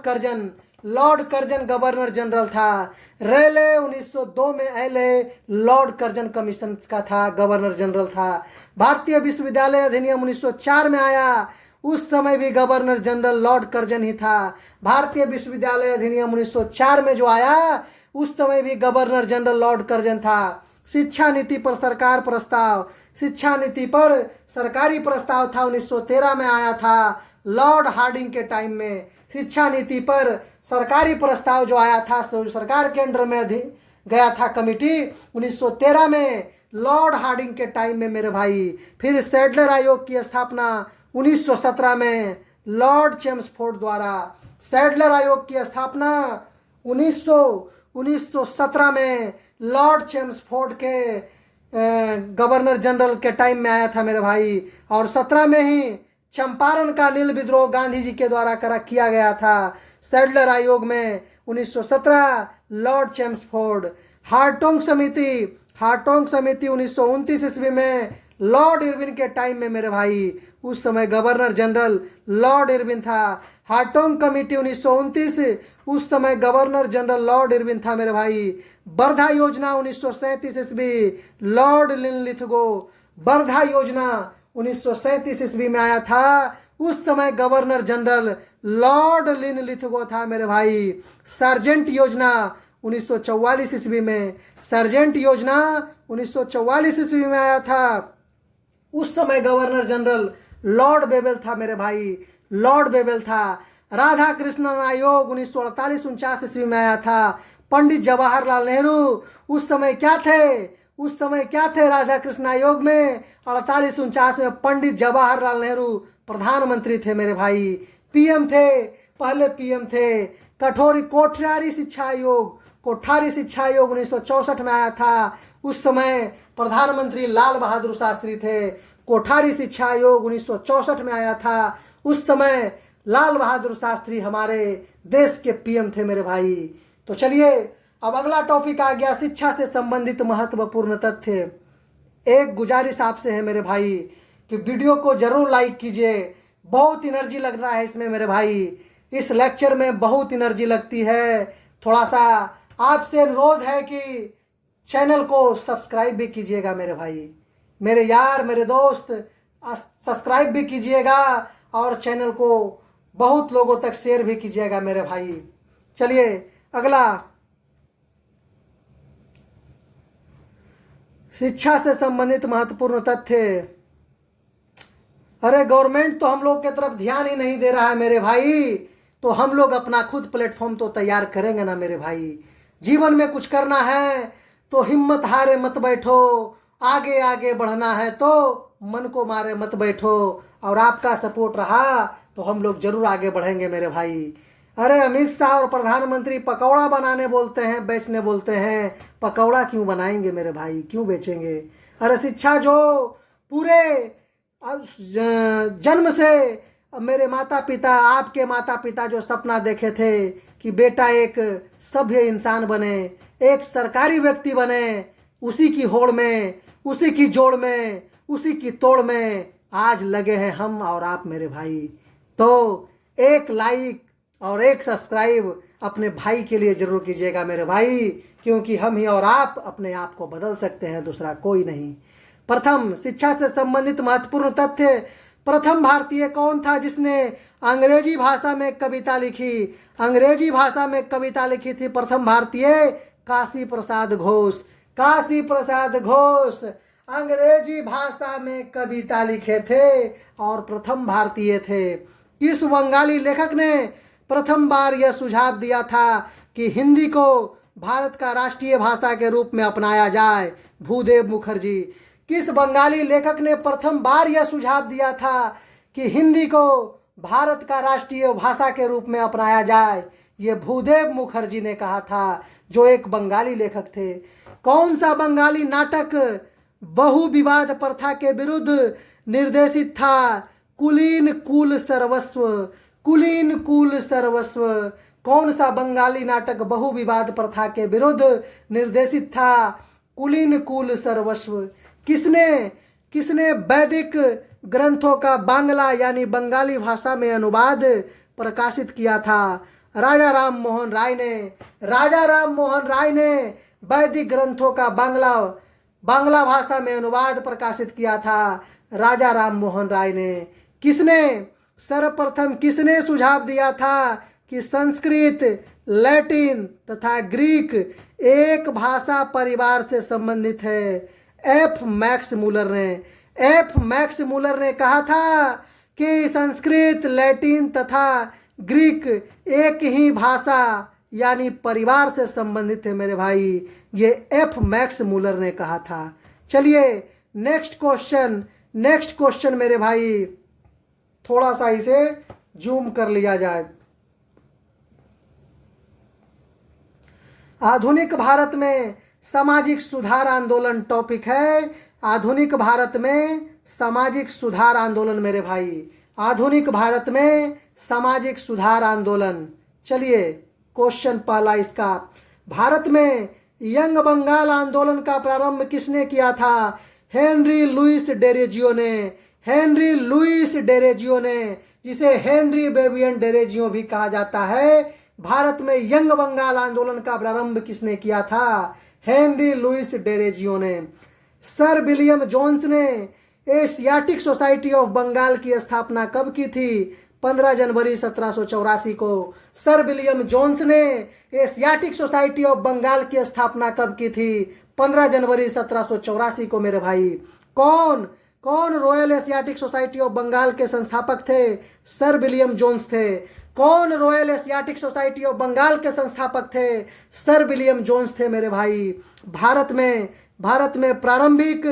कर्जन गवर्नर जनरल था। रैले 1902 में आए, लॉर्ड कर्जन कमीशन का था, गवर्नर जनरल था। भारतीय विश्वविद्यालय अधिनियम 1904 में आया। उस समय भी गवर्नर जनरल लॉर्ड कर्जन ही था। भारतीय विश्वविद्यालय अधिनियम 1904 में जो आया उस समय भी गवर्नर जनरल लॉर्ड कर्जन था। शिक्षा नीति पर सरकार प्रस्ताव, शिक्षा नीति पर सरकारी प्रस्ताव था 1913 में आया था लॉर्ड हार्डिंग के टाइम में। शिक्षा नीति पर सरकारी प्रस्ताव जो आया था सरकार के अंडर में गया था कमिटी 1913 में लॉर्ड हार्डिंग के टाइम में मेरे भाई। फिर सैडलर आयोग की स्थापना 1917 में लॉर्ड चेम्सफोर्ड द्वारा। सैडलर आयोग की स्थापना 1917 में लॉर्ड चेम्सफोर्ड के गवर्नर जनरल के टाइम में आया था मेरे भाई। और 17 में ही चंपारण का नील विद्रोह गांधी जी के द्वारा किया गया था सैडलर आयोग में 1917 लॉर्ड चेम्सफोर्ड। हार्टोंग समिति 1929 ईस्वी में लॉर्ड इरविन के टाइम में मेरे भाई। उस समय गवर्नर जनरल लॉर्ड इरविन था। हार्टोंग कमेटी 1929, उस समय गवर्नर जनरल लॉर्ड इरविन था मेरे भाई। वर्धा योजना 1937 ईस्वी, लॉर्ड लिनलिथगो। वर्धा योजना 1937 ईस्वी में आया था। उस समय गवर्नर जनरल लॉर्ड लिनलिथगो था मेरे भाई। सार्जेंट योजना 1944 ईस्वी में, सार्जेंट योजना 1944 ईस्वी में आया था। उस समय गवर्नर जनरल लॉर्ड बेवेल था मेरे भाई, लॉर्ड बेवेल था। राधा कृष्णन आयोग 1948-49 ईस्वी में आया था। पंडित जवाहरलाल नेहरू उस समय क्या थे राधा कृष्ण आयोग में 48-49 में पंडित जवाहरलाल नेहरू प्रधानमंत्री थे मेरे भाई। पीएम थे, पहले पीएम थे। कोठारी शिक्षा आयोग 1964 में आया था। उस समय प्रधानमंत्री लाल बहादुर शास्त्री थे। कोठारी शिक्षा आयोग 1964 में आया था। उस समय लाल बहादुर शास्त्री हमारे देश के पीएम थे मेरे भाई। तो चलिए अब अगला टॉपिक आ गया शिक्षा से संबंधित महत्वपूर्ण तथ्य। एक गुजारिश आपसे है मेरे भाई कि वीडियो को ज़रूर लाइक कीजिए। बहुत एनर्जी लग रहा है इसमें मेरे भाई, इस लेक्चर में बहुत एनर्जी लगती है। थोड़ा सा आपसे अनुरोध है कि चैनल को सब्सक्राइब भी कीजिएगा मेरे भाई, मेरे यार, मेरे दोस्त, सब्सक्राइब भी कीजिएगा और चैनल को बहुत लोगों तक शेयर भी कीजिएगा मेरे भाई। चलिए अगला, शिक्षा से संबंधित महत्वपूर्ण तथ्य। अरे गवर्नमेंट तो हम लोग के तरफ ध्यान ही नहीं दे रहा है मेरे भाई, तो हम लोग अपना खुद प्लेटफॉर्म तो तैयार करेंगे ना मेरे भाई। जीवन में कुछ करना है तो हिम्मत हारे मत बैठो, आगे आगे बढ़ना है तो मन को मारे मत बैठो, और आपका सपोर्ट रहा तो हम लोग जरूर आगे बढ़ेंगे मेरे भाई। अरे अमित शाह और प्रधानमंत्री पकौड़ा बनाने बोलते हैं, बेचने बोलते हैं, पकौड़ा क्यों बनाएंगे मेरे भाई, क्यों बेचेंगे। अरे शिक्षा जो पूरे जन्म से मेरे माता पिता, आपके माता पिता जो सपना देखे थे कि बेटा एक सभ्य इंसान बने, एक सरकारी व्यक्ति बने, उसी की होड़ में, उसी की जोड़ में, उसी की तोड़ में आज लगे हैं हम और आप मेरे भाई। तो एक लाइक और एक सब्सक्राइब अपने भाई के लिए जरूर कीजिएगा मेरे भाई, क्योंकि हम ही और आप अपने आप को बदल सकते हैं, दूसरा कोई नहीं। प्रथम, शिक्षा से संबंधित महत्वपूर्ण तथ्य। प्रथम भारतीय कौन था जिसने अंग्रेजी भाषा में कविता लिखी? अंग्रेजी भाषा में कविता लिखी थी प्रथम भारतीय काशी प्रसाद घोष। काशी प्रसाद घोष अंग्रेजी भाषा में कविता लिखे थे और प्रथम भारतीय थे। किस बंगाली लेखक ने प्रथम बार यह सुझाव दिया था कि हिंदी को भारत का राष्ट्रीय भाषा के रूप में अपनाया जाए? भूदेव मुखर्जी। किस बंगाली लेखक ने प्रथम बार यह सुझाव दिया था कि हिंदी को भारत का राष्ट्रीय भाषा के रूप में अपनाया जाए? ये भूदेव मुखर्जी ने कहा था, जो एक बंगाली लेखक थे। कौन सा बंगाली नाटक बहु विवाद प्रथा के विरुद्ध निर्देशित था? कुलीन कुल सर्वस्व। कुलीन कुल सर्वस्व। कौन सा बंगाली नाटक बहु विवाद प्रथा के विरुद्ध निर्देशित था? कुलीन कुल सर्वस्व। किसने वैदिक ग्रंथों का बांग्ला यानी बंगाली भाषा में अनुवाद प्रकाशित किया था? राजा राम मोहन राय ने। राजा राम मोहन राय ने वैदिक ग्रंथों का बांग्ला भाषा में अनुवाद प्रकाशित किया था, राजा राम मोहन राय ने। सर्वप्रथम किसने सुझाव दिया था कि संस्कृत, लैटिन तथा ग्रीक एक भाषा परिवार से संबंधित है? एफ मैक्स मूलर ने। एफ मैक्स मूलर ने कहा था कि संस्कृत, लैटिन तथा ग्रीक एक ही भाषा यानी परिवार से संबंधित है मेरे भाई। ये एफ मैक्स मूलर ने कहा था। चलिए नेक्स्ट क्वेश्चन मेरे भाई, थोड़ा सा इसे जूम कर लिया जाए। आधुनिक भारत में सामाजिक सुधार आंदोलन टॉपिक है। आधुनिक भारत में सामाजिक सुधार आंदोलन मेरे भाई, आधुनिक भारत में सामाजिक सुधार आंदोलन। चलिए क्वेश्चन पहला इसका, भारत में यंग बंगाल आंदोलन का प्रारंभ किसने किया था? हेनरी लुइस डेरोजियो ने। हेनरी लुइस डेरोजियो ने, जिसे हेनरी बेबियन डेरोजियो भी कहा जाता है। भारत में यंग बंगाल आंदोलन का प्रारंभ किसने किया था? हेनरी लुइस डेरोजियो ने। सर विलियम जोन्स ने एशियाटिक सोसाइटी ऑफ बंगाल की स्थापना कब की थी? 15 जनवरी 1784 को। सर विलियम जोन्स ने एशियाटिक सोसाइटी ऑफ बंगाल की स्थापना कब की थी? 15 जनवरी 1784 को मेरे भाई। कौन Royal Asiatic Society of Bengal के संस्थापक थे? सर विलियम जोन्स थे। कौन Royal Asiatic Society of Bengal के संस्थापक थे? सर विलियम जोन्स थे मेरे भाई। भारत में प्रारंभिक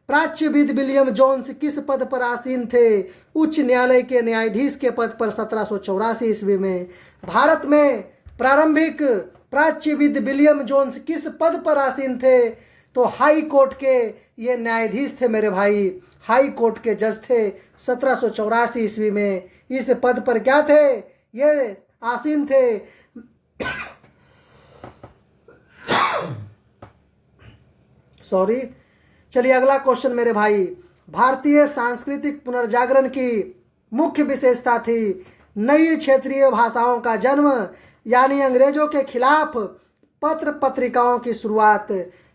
प्राच्यविद विलियम जोन्स किस पद पर आसीन थे? उच्च न्यायालय के न्यायाधीश के पद पर 1784 ईस्वी में। भारत में प्रारंभिक प्राच्यविद विलियम जोन्स किस पद पर आसीन थे? तो हाई कोर्ट के ये न्यायाधीश थे मेरे भाई, हाई कोर्ट के जज थे। 1784 ईस्वी में इस पद पर क्या थे? ये आसीन थे। सॉरी। चलिए अगला क्वेश्चन मेरे भाई, भारतीय सांस्कृतिक पुनर्जागरण की मुख्य विशेषता थी नई क्षेत्रीय भाषाओं का जन्म, यानी अंग्रेजों के खिलाफ पत्र पत्रिकाओं की शुरुआत।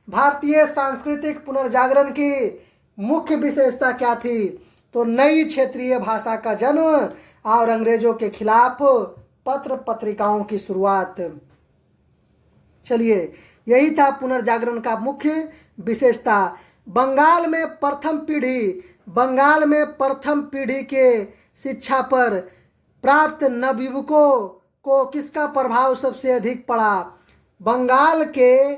भारतीय सांस्कृतिक पुनर्जागरण की मुख्य विशेषता क्या थी? तो नई क्षेत्रीय भाषा का जन्म और अंग्रेजों के खिलाफ पत्र पत्रिकाओं की शुरुआत। चलिए, यही था पुनर्जागरण का मुख्य विशेषता। बंगाल में प्रथम पीढ़ी के शिक्षा पर प्राप्त नवयुवकों को किसका प्रभाव सबसे अधिक पड़ा? बंगाल के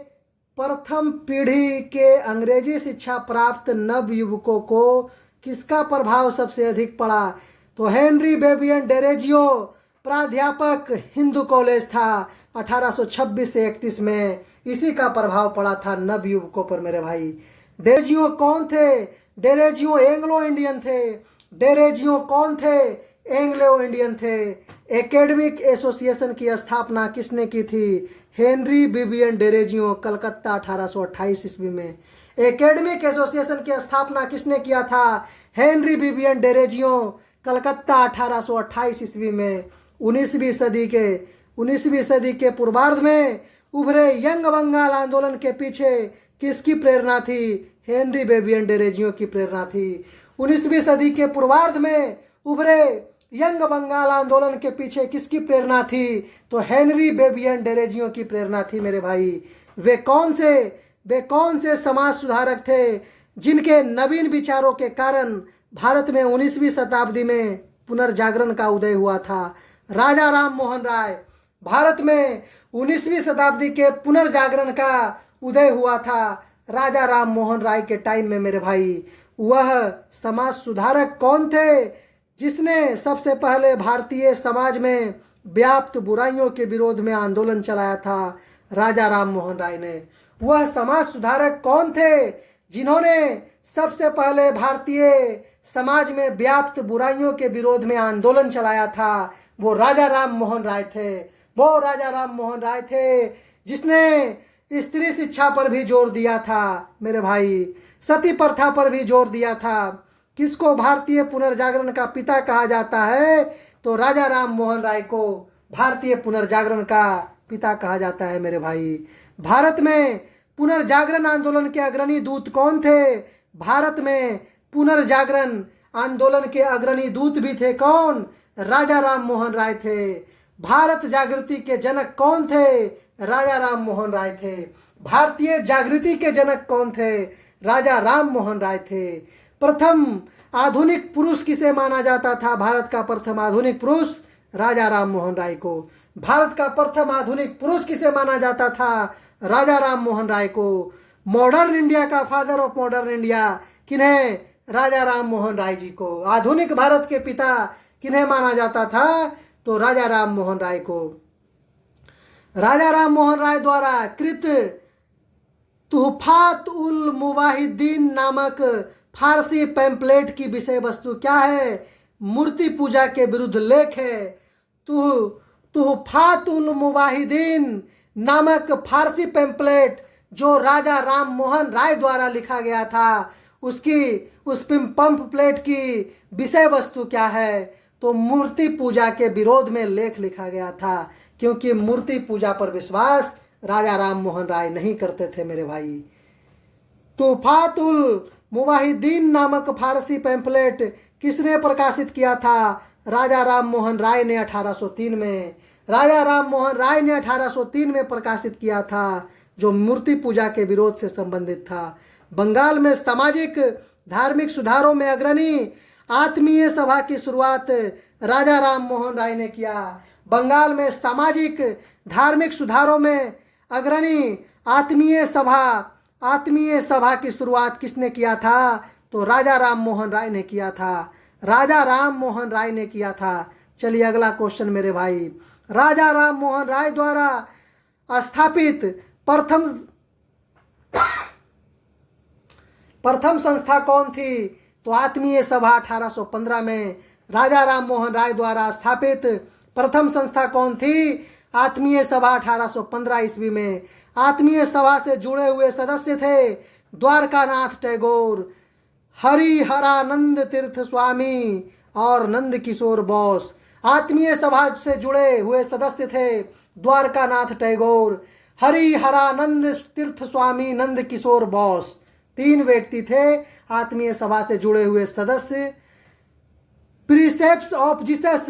प्रथम पीढ़ी के अंग्रेजी शिक्षा प्राप्त नवयुवकों को किसका प्रभाव सबसे अधिक पड़ा? तो हेनरी बेबियन डेरेजियो प्राध्यापक हिंदू कॉलेज था 1826 से 31 में, इसी का प्रभाव पड़ा था नवयुवकों पर मेरे भाई। डेरेजियो कौन थे? डेरेजियो एंग्लो इंडियन थे। डेरेजियो कौन थे? एंग्लो इंडियन थे। एकेडमिक एसोसिएशन की स्थापना किसने की थी? हेनरी बेबियन डेरेजियो, कलकत्ता 1828 ईस्वी में। एकेडमिक एसोसिएशन की स्थापना किसने किया था? हेनरी बेबियन डेरेजियो, कलकत्ता 1828 ईस्वी में। 19वीं सदी के पूर्वार्ध में उभरे यंग बंगाल आंदोलन के पीछे किसकी प्रेरणा थी? हेनरी बेबियन डेरेजियो की प्रेरणा थी। 19वीं सदी के पूर्वार्ध में उभरे यंग बंगाल आंदोलन के पीछे किसकी प्रेरणा थी? तो हेनरी बेबियन डेरेजियो की प्रेरणा थी मेरे भाई। वे कौन से समाज सुधारक थे जिनके नवीन विचारों के कारण भारत में 19वीं शताब्दी में पुनर्जागरण का उदय हुआ था? राजा राम मोहन राय। भारत में 19वीं शताब्दी के पुनर्जागरण का उदय हुआ था राजा राम मोहन राय के टाइम में मेरे भाई। वह समाज सुधारक कौन थे जिसने सबसे पहले भारतीय समाज में व्याप्त बुराइयों के विरोध में आंदोलन चलाया था? राजा राम मोहन राय ने। वह समाज सुधारक कौन थे जिन्होंने सबसे पहले भारतीय समाज में व्याप्त बुराइयों के विरोध में आंदोलन चलाया था? वो राजा राम मोहन राय थे। वो राजा राम मोहन राय थे जिसने स्त्री शिक्षा पर भी जोर दिया था मेरे भाई, सती प्रथा पर भी जोर दिया था। किसको भारतीय पुनर्जागरण का पिता कहा जाता है? तो राजा राम मोहन राय को भारतीय पुनर्जागरण का पिता कहा जाता है मेरे भाई। भारत में पुनर्जागरण आंदोलन के अग्रणी दूत कौन थे? भारत में पुनर्जागरण आंदोलन के अग्रणी दूत भी थे कौन? राजा राम मोहन राय थे। भारत जागृति के जनक कौन थे? राजा राम मोहन राय थे। भारतीय जागृति के जनक कौन थे? राजा राम मोहन राय थे। प्रथम आधुनिक पुरुष किसे माना जाता था? भारत का प्रथम आधुनिक पुरुष राजा राम मोहन राय को। भारत का प्रथम आधुनिक पुरुष किसे माना जाता था? राजा राम मोहन राय को। मॉडर्न इंडिया का फादर ऑफ मॉडर्न इंडिया किन्हें? राजा राम मोहन राय जी को। आधुनिक भारत के पिता किन्हें माना जाता था? तो राजा राम मोहन राय को। राजा राम मोहन राय द्वारा कृत तुहफात उल मुवाहिदीन नामक फारसी पैम्पलेट की विषय वस्तु क्या है? मूर्ति पूजा के विरुद्ध लेख है। तुहफात उल मुवाहिदीन नामक फारसी पैम्पलेट जो राजा राम मोहन राय द्वारा लिखा गया था, उस पैम्पलेट की विषय वस्तु क्या है? तो मूर्ति पूजा के विरोध में लेख लिखा गया था, क्योंकि मूर्ति पूजा पर विश्वास राजा राम मोहन राय नहीं करते थे मेरे भाई। तुहफातुल मुवाहिदीन नामक फारसी पैम्पलेट किसने प्रकाशित किया था? राजा राम मोहन राय ने 1803 में। राजा राम मोहन राय ने 1803 में प्रकाशित किया था, जो मूर्ति पूजा के विरोध से संबंधित था। बंगाल में सामाजिक धार्मिक सुधारों में अग्रणी आत्मीय सभा की शुरुआत राजा राम मोहन राय ने किया। बंगाल में सामाजिक धार्मिक सुधारों में अग्रणी आत्मीय सभा की शुरुआत किसने किया था? तो राजा राम मोहन राय ने किया था। राजा राम मोहन राय ने किया था। चलिए अगला क्वेश्चन मेरे भाई। राजा राम मोहन राय द्वारा स्थापित प्रथम संस्था कौन थी? तो आत्मीय सभा 1815 में। राजा राम मोहन राय द्वारा स्थापित प्रथम संस्था कौन थी? आत्मीय सभा 1815 ईस्वी में। आत्मीय सभा से जुड़े हुए सदस्य थे द्वारकानाथ टैगोर, हरिहरानंद तीर्थ स्वामी और नंद किशोर बोस। आत्मीय सभा से जुड़े हुए सदस्य थे द्वारकानाथ टैगोर, हरिहरानंद तीर्थ स्वामी, नंद किशोर बोस। 3 व्यक्ति थे आत्मीय सभा से जुड़े हुए सदस्य। Precepts of Jesus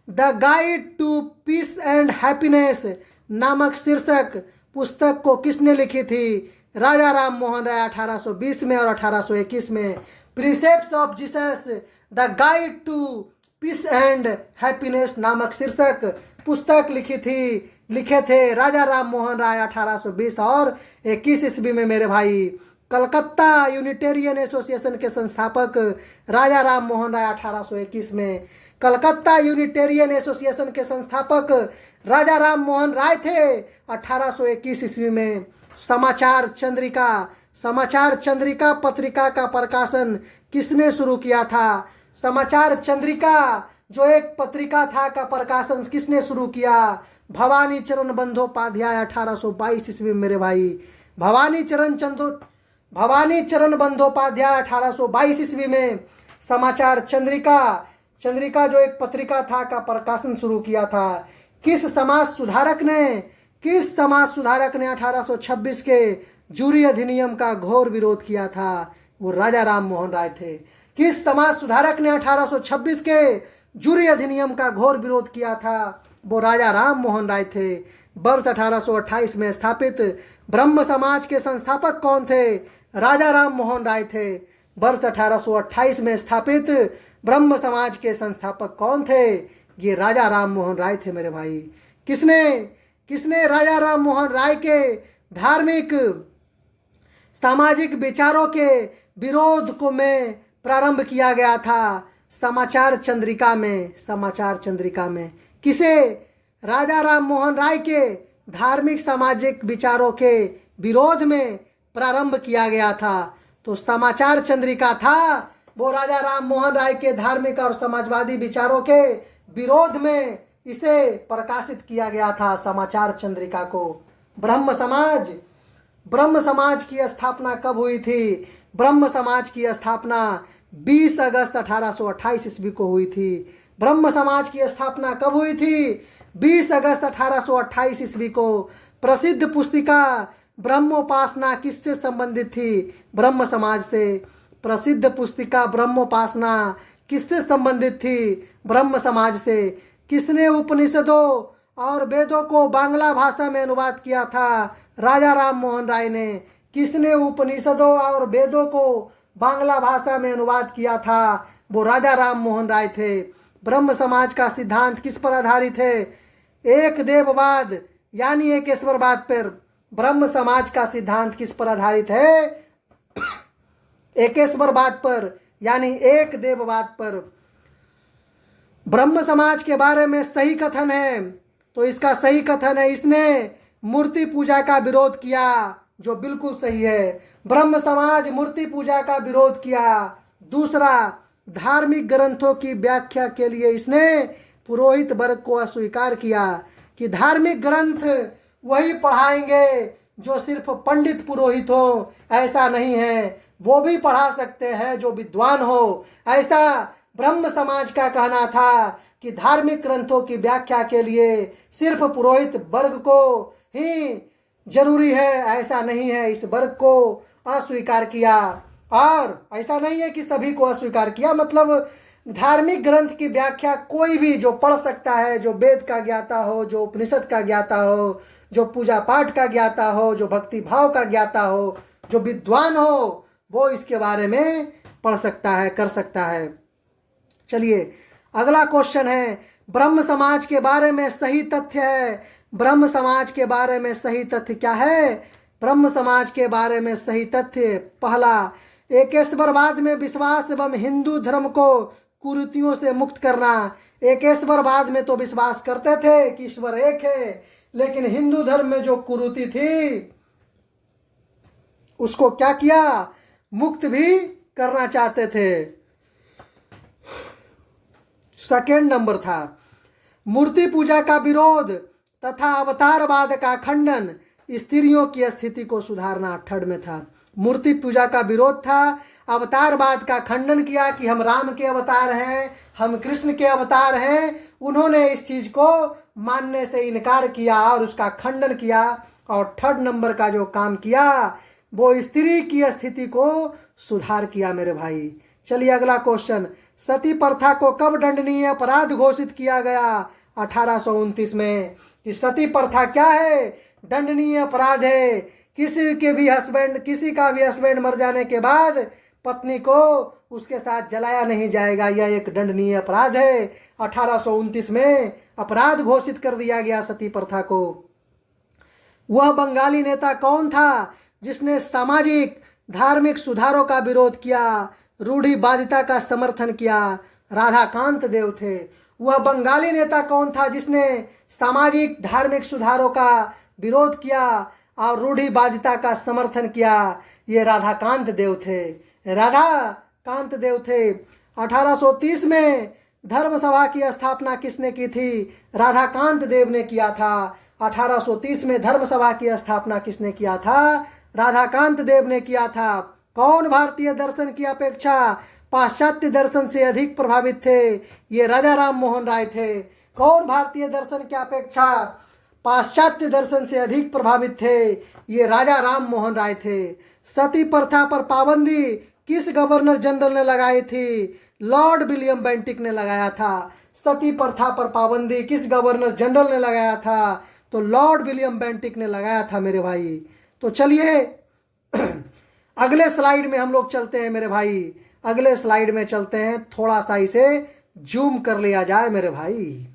the guide to peace and happiness नामक शीर्षक पुस्तक को किसने लिखी थी? राजा राम मोहन राय 1820 में और 1821 में। Precepts of Jesus the guide to peace and happiness नामक शीर्षक पुस्तक लिखे थे राजा राम मोहन राय 1820 और 21 ईस्वी में मेरे भाई। कलकत्ता यूनिटेरियन एसोसिएशन के संस्थापक राजा राम मोहन राय 1821 में। कलकत्ता यूनिटेरियन एसोसिएशन के संस्थापक राजा राम मोहन राय थे 1821 ईस्वी में। समाचार चंद्रिका पत्रिका का प्रकाशन किसने शुरू किया था? समाचार चंद्रिका जो एक पत्रिका था का प्रकाशन किसने शुरू किया? भवानी चरण बंदोपाध्याय 1822 ईस्वी में मेरे भाई। भवानी चरण बंदोपाध्याय 1822 ईस्वी में समाचार चंद्रिका जो एक पत्रिका था का प्रकाशन शुरू किया था। किस समाज सुधारक ने 1826 के जूरी अधिनियम का घोर विरोध किया था? वो राजा राम मोहन राय थे। किस समाज सुधारक ने 1826 के जूरी अधिनियम का घोर विरोध किया था? वो राजा राम मोहन राय थे। वर्ष 1828 में स्थापित ब्रह्म समाज के संस्थापक कौन थे? राजा राम मोहन राय थे। वर्ष 1828 में स्थापित ब्रह्म समाज के संस्थापक कौन थे? ये राजा राम मोहन राय थे मेरे भाई। किसने राजा राम मोहन राय के धार्मिक सामाजिक विचारों के विरोध को में प्रारंभ किया गया था? समाचार चंद्रिका में। किसे राजा राम मोहन राय के धार्मिक सामाजिक विचारों के विरोध में प्रारंभ किया गया था? तो समाचार चंद्रिका था वो राजा राम मोहन राय के धार्मिक और समाजवादी विचारों के विरोध में इसे प्रकाशित किया गया था, समाचार चंद्रिका को। ब्रह्म समाज की स्थापना कब हुई थी? ब्रह्म समाज की स्थापना 20 अगस्त 1828 ईस्वी को हुई थी। ब्रह्म समाज की स्थापना कब हुई थी? 20 अगस्त 1828 ईस्वी को। प्रसिद्ध पुस्तिका ब्रह्मोपासना किससे संबंधित थी? ब्रह्म समाज से। प्रसिद्ध पुस्तिका ब्रह्मोपासना किससे संबंधित थी? ब्रह्म समाज से। किसने उपनिषदों और वेदों को बांग्ला भाषा में अनुवाद किया था? राजा राम मोहन राय ने। किसने उपनिषदों और वेदों को बांग्ला भाषा में अनुवाद किया था? वो राजा राम मोहन राय थे। ब्रह्म समाज का सिद्धांत किस पर आधारित है? एक देववाद यानी एक ईश्वरवाद पर। ब्रह्म समाज का सिद्धांत किस पर आधारित है? एकेश्वरवाद पर यानी एक देववाद पर। ब्रह्म समाज के बारे में सही कथन है, तो इसका सही कथन है इसने मूर्ति पूजा का विरोध किया, जो बिल्कुल सही है। ब्रह्म समाज मूर्ति पूजा का विरोध किया। दूसरा, धार्मिक ग्रंथों की व्याख्या के लिए इसने पुरोहित वर्ग को अस्वीकार किया कि धार्मिक ग्रंथ वही पढ़ाएंगे जो सिर्फ पंडित पुरोहित हो, ऐसा नहीं है, वो भी पढ़ा सकते हैं जो विद्वान हो। ऐसा ब्रह्म समाज का कहना था कि धार्मिक ग्रंथों की व्याख्या के लिए सिर्फ पुरोहित वर्ग को ही जरूरी है, ऐसा नहीं है। इस वर्ग को अस्वीकार किया। और ऐसा नहीं है कि सभी को अस्वीकार किया, मतलब धार्मिक ग्रंथ की व्याख्या कोई भी जो पढ़ सकता है, जो वेद का ज्ञाता हो, जो उपनिषद का ज्ञाता हो, जो पूजा पाठ का ज्ञाता हो, जो भक्ति भाव का ज्ञाता हो, जो विद्वान हो, वो इसके बारे में पढ़ सकता है, कर सकता है। चलिए अगला क्वेश्चन है, ब्रह्म समाज के बारे में सही तथ्य है। ब्रह्म समाज के बारे में सही तथ्य क्या है? ब्रह्म समाज के बारे में सही तथ्य, पहला, एकेश्वरवाद में विश्वास एवं हिंदू धर्म को कुरीतियों से मुक्त करना। एकेश्वरवाद में तो विश्वास करते थे कि ईश्वर एक है, लेकिन हिंदू धर्म में जो कुरीति थी उसको क्या किया? मुक्त भी करना चाहते थे। सेकेंड नंबर था मूर्ति पूजा का विरोध तथा अवतारवाद का खंडन, स्त्रियों की स्थिति को सुधारना, थर्ड में था। मूर्ति पूजा का विरोध था, अवतारवाद का खंडन किया कि हम राम के अवतार हैं, हम कृष्ण के अवतार हैं। उन्होंने इस चीज़ को मानने से इनकार किया और उसका खंडन किया। और थर्ड नंबर का जो काम किया वो स्त्री की स्थिति को सुधार किया मेरे भाई। चलिए अगला क्वेश्चन, सती प्रथा को कब दंडनीय अपराध घोषित किया गया? 1829 में। कि सती प्रथा क्या है? दंडनीय अपराध है। किसी का भी हस्बैंड मर जाने के बाद पत्नी को उसके साथ जलाया नहीं जाएगा, यह एक दंडनीय अपराध है। 1829 में अपराध घोषित कर दिया गया सती प्रथा को। वह बंगाली नेता कौन था जिसने सामाजिक धार्मिक सुधारों का विरोध किया, रूढ़िवादिता का समर्थन किया? राधाकांत देव थे। वह बंगाली नेता कौन था जिसने सामाजिक धार्मिक सुधारों का विरोध किया और रूढ़िवादिता का समर्थन किया? ये राधाकांत देव थे। राधाकांत देव थे। 1830 में धर्म सभा की स्थापना किसने की थी? राधाकांत देव ने किया था। 1830 में धर्म सभा की स्थापना किसने किया था? राधाकांत देव ने किया था। कौन भारतीय दर्शन की अपेक्षा पाश्चात्य दर्शन से अधिक प्रभावित थे? ये राजा राम मोहन राय थे। कौन भारतीय दर्शन की अपेक्षा पाश्चात्य दर्शन से अधिक प्रभावित थे? ये राजा राम मोहन राय थे। सती प्रथा पर पाबंदी किस गवर्नर जनरल ने लगाई थी? लॉर्ड विलियम बेंटिक ने लगाया था। सती प्रथा पर पाबंदी किस गवर्नर जनरल ने लगाया था? तो लॉर्ड विलियम बेंटिक ने लगाया था मेरे भाई। तो चलिए अगले स्लाइड में हम लोग चलते हैं मेरे भाई। अगले स्लाइड में चलते हैं, थोड़ा सा इसे जूम कर लिया जाए मेरे भाई।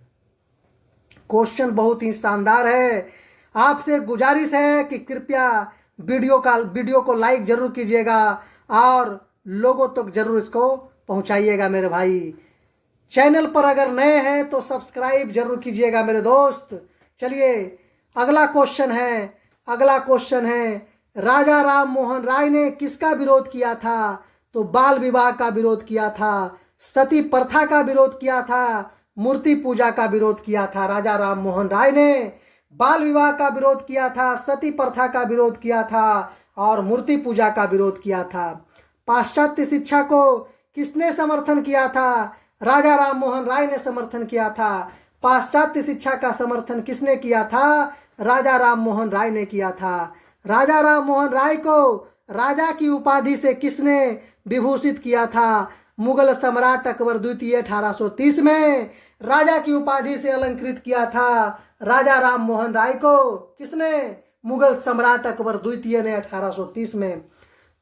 क्वेश्चन बहुत ही शानदार है। आपसे गुजारिश है कि कृपया वीडियो को लाइक जरूर कीजिएगा और लोगों तक जरूर इसको पहुंचाइएगा मेरे भाई। चैनल पर अगर नए हैं तो सब्सक्राइब जरूर कीजिएगा मेरे दोस्त। चलिए अगला क्वेश्चन है, राजा राम मोहन राय ने किसका विरोध किया था? तो बाल विवाह का विरोध किया था, सती प्रथा का विरोध किया था, मूर्ति पूजा का विरोध किया था। राजा राम मोहन राय ने बाल विवाह का विरोध किया था, सती प्रथा का विरोध किया था और मूर्ति पूजा का विरोध किया था। पाश्चात्य शिक्षा को किसने समर्थन किया था? राजा राम मोहन राय ने समर्थन किया था। पाश्चात्य शिक्षा का समर्थन किसने किया था? राजा राम मोहन राय ने किया था। राजा राम मोहन राय को राजा की उपाधि से किसने विभूषित किया था? मुगल सम्राट अकबर द्वितीय 1830 में राजा की उपाधि से अलंकृत किया था राजा राम मोहन राय को। किसने? मुगल सम्राट अकबर द्वितीय ने 1830 में।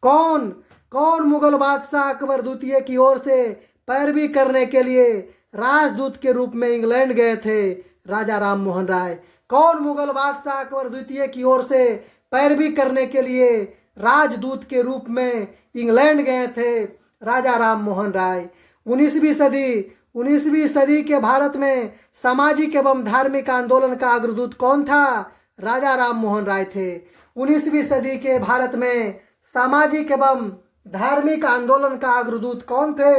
कौन मुगल बादशाह अकबर द्वितीय की ओर से पैरवी करने के लिए राजदूत के रूप में इंग्लैंड गए थे? राजा राम मोहन राय। कौन मुगल बादशाह अकबर द्वितीय की ओर से पैरवी करने के लिए राजदूत के रूप में इंग्लैंड गए थे? राजा राम मोहन राय। 19वीं सदी के भारत में सामाजिक एवं धार्मिक आंदोलन का अग्रदूत कौन था? राजा राम मोहन राय थे। 19वीं सदी के भारत में सामाजिक एवं धार्मिक आंदोलन का अग्रदूत कौन थे?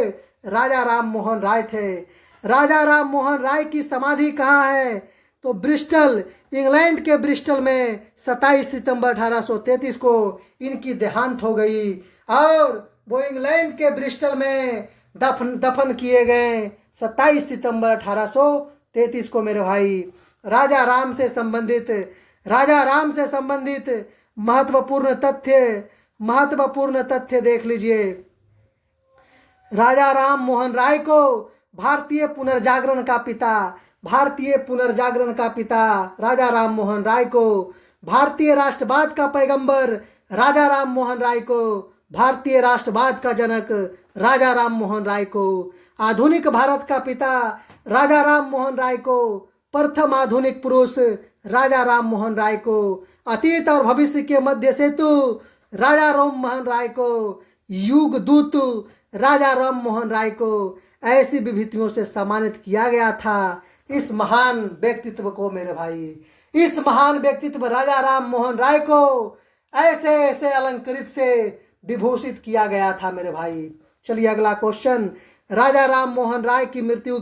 राजा राम मोहन राय थे। राजा राम मोहन राय की समाधि कहाँ है? तो ब्रिस्टल, इंग्लैंड के ब्रिस्टल में 27 सितंबर 1833 को इनकी देहांत हो गई और वो इंग्लैंड के ब्रिस्टल में दफन किए गए 27 सितंबर 1833 को मेरे भाई। राजा राम से संबंधित महत्वपूर्ण तथ्य देख लीजिए। राजा राम मोहन राय को भारतीय पुनर्जागरण का पिता राजा राम मोहन राय को, भारतीय राष्ट्रवाद का पैगंबर राजा राम मोहन राय को, भारतीय राष्ट्रवाद का जनक राजा राम मोहन राय को, आधुनिक भारत का पिता राजा राम मोहन राय को, प्रथम आधुनिक पुरुष राजा राम मोहन राय को, अतीत और भविष्य के मध्य सेतु राजा राम मोहन राय को, युग दूत राजा राम मोहन राय को, ऐसी विभूतियों से सम्मानित किया गया था इस महान व्यक्तित्व को मेरे भाई। इस महान व्यक्तित्व राजा राम मोहन राय को ऐसे अलंकृत से विभूषित किया गया था मेरे भाई। चलिए अगला क्वेश्चन, राजा राम मोहन राय की मृत्यु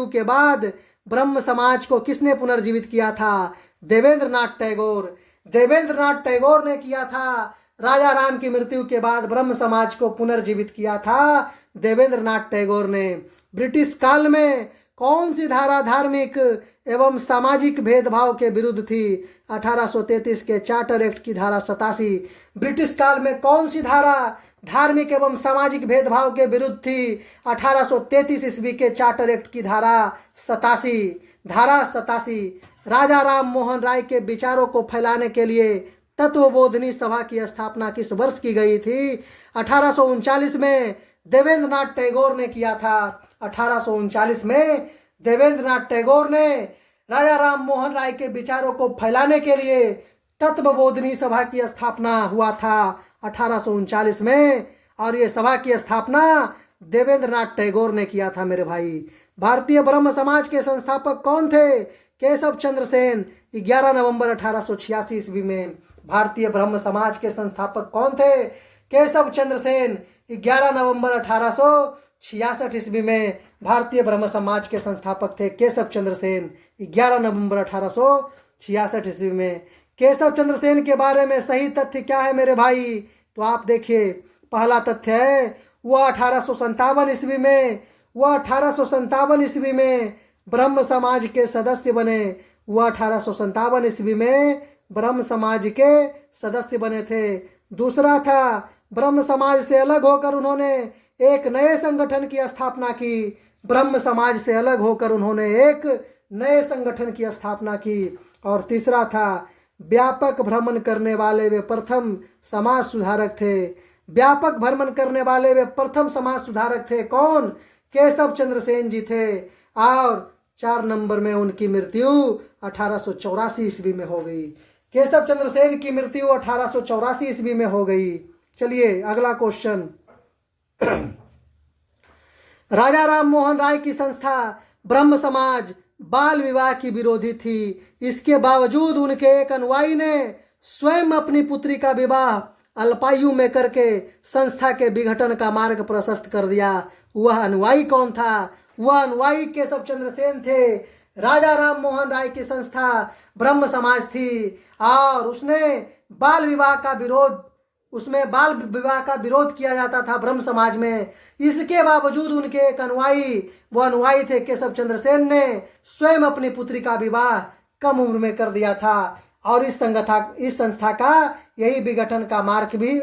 के बाद ब्रह्म समाज को किसने पुनर्जीवित किया था? देवेंद्र नाथ टैगोर। देवेंद्र नाथ टैगोर ने किया था। राजा राम की मृत्यु के बाद ब्रह्म समाज को पुनर्जीवित किया था देवेंद्र नाथ टैगोर ने। ब्रिटिश काल में कौन सी धारा धार्मिक एवं सामाजिक भेदभाव के विरुद्ध थी? 1833 के चार्टर एक्ट की धारा 87। ब्रिटिश काल में कौन सी धारा धार्मिक एवं सामाजिक भेदभाव के विरुद्ध थी? 1833 ईस्वी के चार्टर एक्ट की धारा 87। धारा 87 राजा राम मोहन राय के विचारों को फैलाने के लिए तत्वबोधिनी सभा की स्थापना किस वर्ष की गई थी? 1839 में देवेंद्र नाथ टैगोर ने किया था। 1839 में देवेंद्र नाथ टैगोर ने राजा राम मोहन राय के विचारों को फैलाने के लिए तत्वबोधिनी सभा की स्थापना हुआ था 1839 में, और ये सभा की स्थापना देवेंद्र नाथ टैगोर ने किया था मेरे भाई। भारतीय ब्रह्म समाज के संस्थापक कौन थे? केशव चंद्र सेन 11 नवंबर 1886 ईस्वी में। भारतीय ब्रह्म समाज के संस्थापक कौन थे? केशव चंद्र सेन 11 नवंबर 1866 ईस्वी में भारतीय ब्रह्म समाज के संस्थापक थे केशव चंद्र सेन 11 नवंबर 1866 ईस्वी में। केशव चंद्र सेन के बारे में सही तथ्य क्या है मेरे भाई? तो आप देखिए, पहला तथ्य है वह 1857 ईस्वी में ब्रह्म समाज के सदस्य बने। वह 1857 ईस्वी में ब्रह्म समाज के सदस्य बने थे। दूसरा था, ब्रह्म समाज से अलग होकर उन्होंने एक नए संगठन की स्थापना की। ब्रह्म समाज से अलग होकर उन्होंने एक नए संगठन की स्थापना की। और तीसरा था, व्यापक भ्रमण करने वाले वे प्रथम समाज सुधारक थे। व्यापक भ्रमण करने वाले वे प्रथम समाज सुधारक थे। कौन? केशव चंद्र सेन जी थे। और 4 नंबर में उनकी मृत्यु 1884 ईस्वी में हो गई। केशव चंद्र सेन की मृत्यु 1884 ईस्वी में हो गई। चलिए अगला क्वेश्चन। राजा राम मोहन राय की संस्था ब्रह्म समाज बाल विवाह की विरोधी थी। इसके बावजूद उनके एक अनुयायी ने स्वयं अपनी पुत्री का विवाह अल्पायु में करके संस्था के विघटन का मार्ग प्रशस्त कर दिया। वह अनुयायी कौन था? वह अनुयायी केशव चंद्र सेन थे। राजा राम मोहन राय की संस्था ब्रह्म समाज थी और उसमें बाल विवाह का विरोध किया जाता था ब्रह्म समाज में। इसके बावजूद उनके एक अनुयायी थे केशव चंद्र सेन ने स्वयं अपनी पुत्री का विवाह कम उम्र में कर दिया था और इस संस्था का यही विघटन का मार्ग भी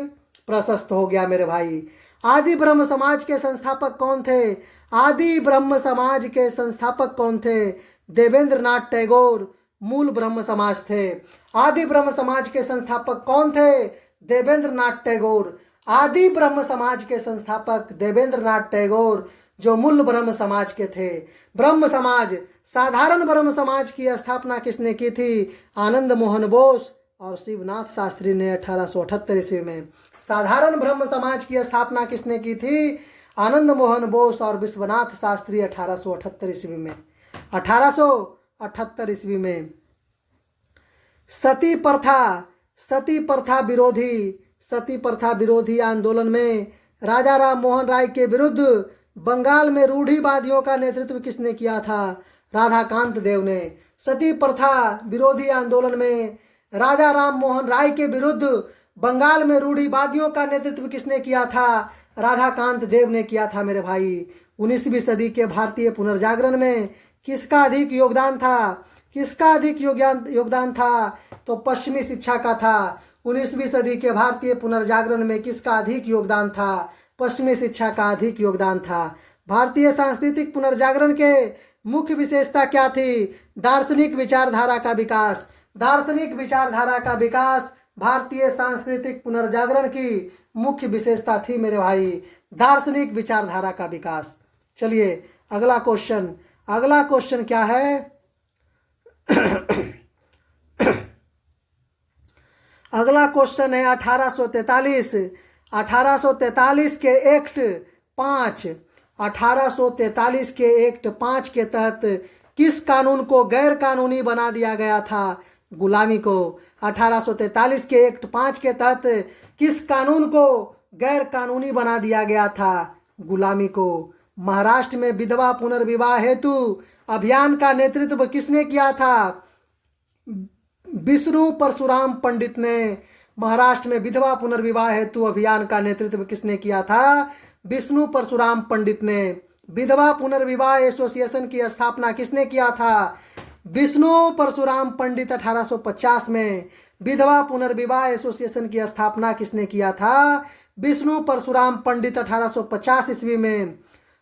प्रशस्त हो गया मेरे भाई। आदि ब्रह्म समाज के संस्थापक कौन थे? आदि ब्रह्म समाज के संस्थापक कौन थे? देवेंद्र नाथ टैगोर मूल ब्रह्म समाज थे। आदि ब्रह्म समाज के संस्थापक कौन थे? देवेंद्र नाथ टैगोर। आदि ब्रह्म समाज के संस्थापक देवेंद्र नाथ टैगोर जो मूल ब्रह्म समाज के थे। ब्रह्म समाज, साधारण ब्रह्म समाज की स्थापना किसने की थी? आनंद मोहन बोस और शिवनाथ शास्त्री ने 1878 ईस्वी में। साधारण ब्रह्म समाज की स्थापना किसने की थी? आनंद मोहन बोस और विश्वनाथ शास्त्री 1878 ईस्वी में। 1878 ईस्वी में। सती प्रथा विरोधी आंदोलन में राजा राम मोहन राय के विरुद्ध बंगाल में रूढ़िवादियों का नेतृत्व किसने किया था? राधाकांत देव ने। सती प्रथा विरोधी आंदोलन में राजा राम मोहन राय के विरुद्ध बंगाल में रूढ़िवादियों का नेतृत्व किसने किया था? राधाकांत देव ने किया था मेरे भाई। 19वीं सदी के भारतीय पुनर्जागरण में किसका अधिक योगदान था? तो पश्चिमी शिक्षा का था। 19वीं सदी के भारतीय पुनर्जागरण में किसका अधिक योगदान था? पश्चिमी शिक्षा का अधिक योगदान था। भारतीय सांस्कृतिक पुनर्जागरण के मुख्य विशेषता क्या थी? दार्शनिक विचारधारा का विकास भारतीय सांस्कृतिक पुनर्जागरण की मुख्य विशेषता थी मेरे भाई, दार्शनिक विचारधारा का विकास। चलिए अगला क्वेश्चन क्या है? अगला क्वेश्चन है 1843 के एक्ट 5 के तहत किस कानून को गैर कानूनी बना दिया गया था? गुलामी को। 1843 के एक्ट 5 के तहत किस कानून को गैर कानूनी बना दिया गया था? गुलामी को। महाराष्ट्र में विधवा पुनर्विवाह हेतु अभियान का नेतृत्व किसने किया था? विष्णु परशुराम पंडित ने महाराष्ट्र में विधवा पुनर्विवाह हेतु अभियान का नेतृत्व किसने किया था? विष्णु परशुराम पंडित ने। विधवा पुनर्विवाह एसोसिएशन की स्थापना किसने किया था? विष्णु परशुराम पंडित। 1850 में विधवा पुनर्विवाह एसोसिएशन की स्थापना किसने किया था? विष्णु परशुराम पंडित। 1850 ईस्वी में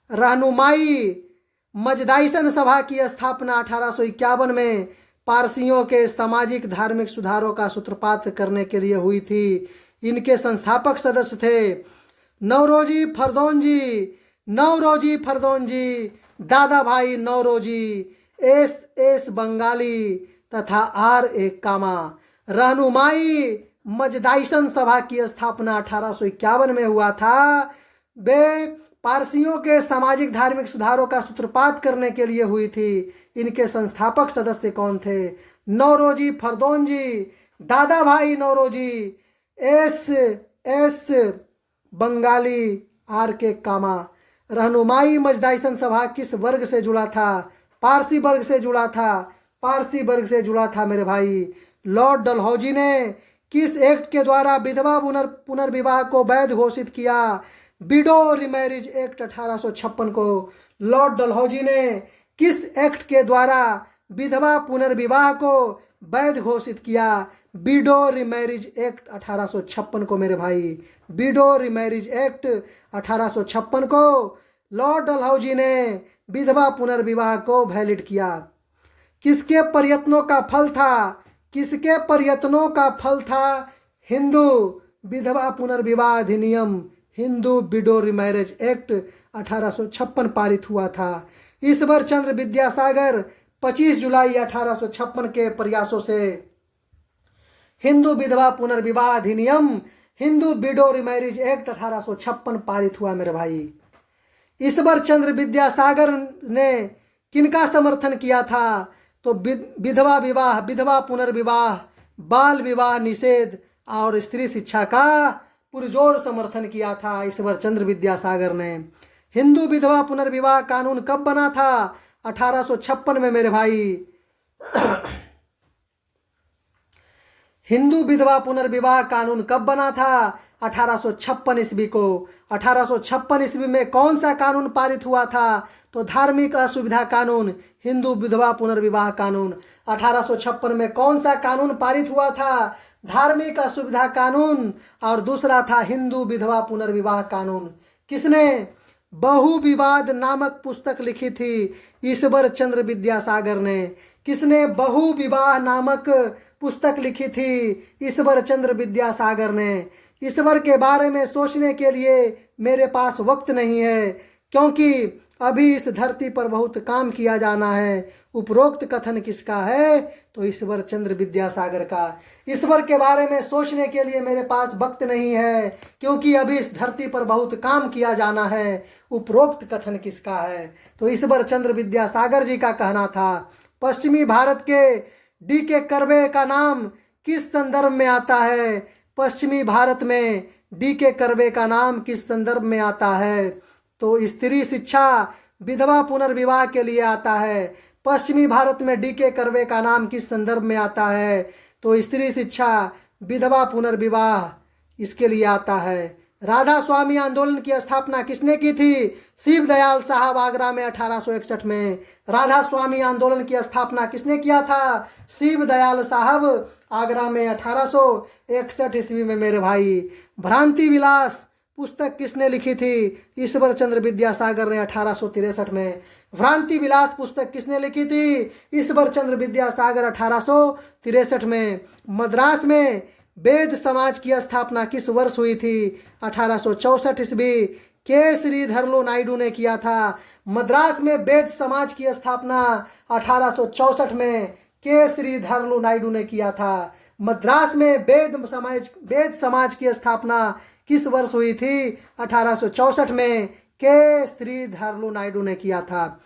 रहनुमाई मजदाइसन सभा की स्थापना 1851 में पारसियों के सामाजिक धार्मिक सुधारों का सूत्रपात करने के लिए हुई थी। इनके संस्थापक सदस्य थे नौरोजी फरदौनजी, दादा भाई नौरोजी, एस बंगाली तथा R.A. कामा। रहनुमाई मजदाइसन सभा की स्थापना 1851 में हुआ था। वे पारसियों के सामाजिक धार्मिक सुधारों का सूत्रपात करने के लिए हुई थी। इनके संस्थापक सदस्य कौन थे? नौरोजी फरदौनजी, दादा भाई नौरोजी, एस बंगाली, R.K. कामा। रहनुमाई मजदाइसन सभा किस वर्ग से जुड़ा था? पारसी वर्ग से जुड़ा था। पारसी वर्ग से जुड़ा था मेरे भाई। लॉर्ड डलहौजी ने किस एक्ट के द्वारा विधवा पुनर्विवाह को वैध घोषित किया? विडो रिमैरिज एक्ट 1856 को लॉर्ड डलहौजी ने किस एक्ट के द्वारा विधवा पुनर्विवाह को वैध घोषित किया? विडो रिमैरिज एक्ट 1856 को मेरे भाई। विडो रिमैरिज एक्ट 1856 को लॉर्ड डलहौजी ने विधवा पुनर्विवाह को वैलिड किया। किसके प्रयत्नों का फल था? किसके प्रयत्नों का फल था? हिंदू विधवा पुनर्विवाह अधिनियम, हिंदू विडो रिमैरिज एक्ट 1856 पारित हुआ था। ईश्वर चंद्र विद्यासागर 25 जुलाई 1856 के प्रयासों से हिंदू विधवा पुनर्विवाह अधिनियम, हिंदू विडो रिमैरिज एक्ट 1856 पारित हुआ मेरे भाई। ईश्वर चंद्र विद्यासागर ने किनका समर्थन किया था? तो विधवा विवाह, विधवा पुनर्विवाह, बाल विवाह निषेध और स्त्री शिक्षा का पुरजोर समर्थन किया था ईश्वर चंद्र विद्यासागर ने। हिंदू विधवा पुनर्विवाह कानून कब बना था? 1856 में मेरे भाई। हिंदू विधवा पुनर्विवाह कानून कब बना था? 1856 ईस्वी को। 1856 ईस्वी में कौन सा कानून पारित हुआ था? तो धार्मिक असुविधा कानून, हिंदू विधवा पुनर्विवाह कानून। 1856 में कौन सा कानून पारित हुआ था? धार्मिक असुविधा कानून, और दूसरा था हिंदू विधवा पुनर्विवाह कानून। किसने? बहु विवाद नामक पुस्तक लिखी थी ईश्वर चंद्र विद्यासागर ने। किसने बहु विवाह नामक पुस्तक लिखी थी? ईश्वर चंद्र विद्यासागर ने। ईश्वर के बारे में सोचने के लिए मेरे पास वक्त नहीं है, क्योंकि अभी इस धरती पर बहुत काम किया जाना है। उपरोक्त कथन किसका है? तो ईश्वर चंद्र विद्यासागर का। ईश्वर के बारे में सोचने के लिए मेरे पास वक्त नहीं है, क्योंकि अभी इस धरती पर बहुत काम किया जाना है। उपरोक्त कथन किसका है? तो ईश्वर चंद्र विद्यासागर जी का कहना था। पश्चिमी भारत के D.K. कर्वे का नाम किस संदर्भ में आता है? पश्चिमी भारत में D.K. कर्वे का नाम किस संदर्भ में आता है? तो स्त्री शिक्षा विधवा पुनर्विवाह के लिए आता है। पश्चिमी भारत में D.K. कर्वे का नाम किस संदर्भ में आता है? तो स्त्री शिक्षा विधवा पुनर्विवाह इसके लिए आता है। राधा स्वामी आंदोलन की स्थापना किसने की थी? शिव दयाल साहब आगरा में 1861 में। राधा स्वामी आंदोलन की स्थापना किसने किया था? शिव दयाल साहब आगरा में 1861 ईस्वी में मेरे भाई। भ्रांति विलास पुस्तक किसने लिखी थी? ईश्वर चंद्र विद्यासागर ने 1863 में। भ्रांति विलास पुस्तक किसने लिखी थी? ईश्वर चंद्र विद्यासागर 1863 में। मद्रास में वेद समाज की स्थापना किस वर्ष हुई थी? 1864 ईस्वी। के श्रीधरलू नायडू ने किया था। मद्रास में वेद समाज की स्थापना 1864 में के श्रीधरलू नायडू ने किया था। मद्रास में वेद समाज की स्थापना किस वर्ष हुई थी? 1864 में के श्रीधरलू नायडू ने किया था।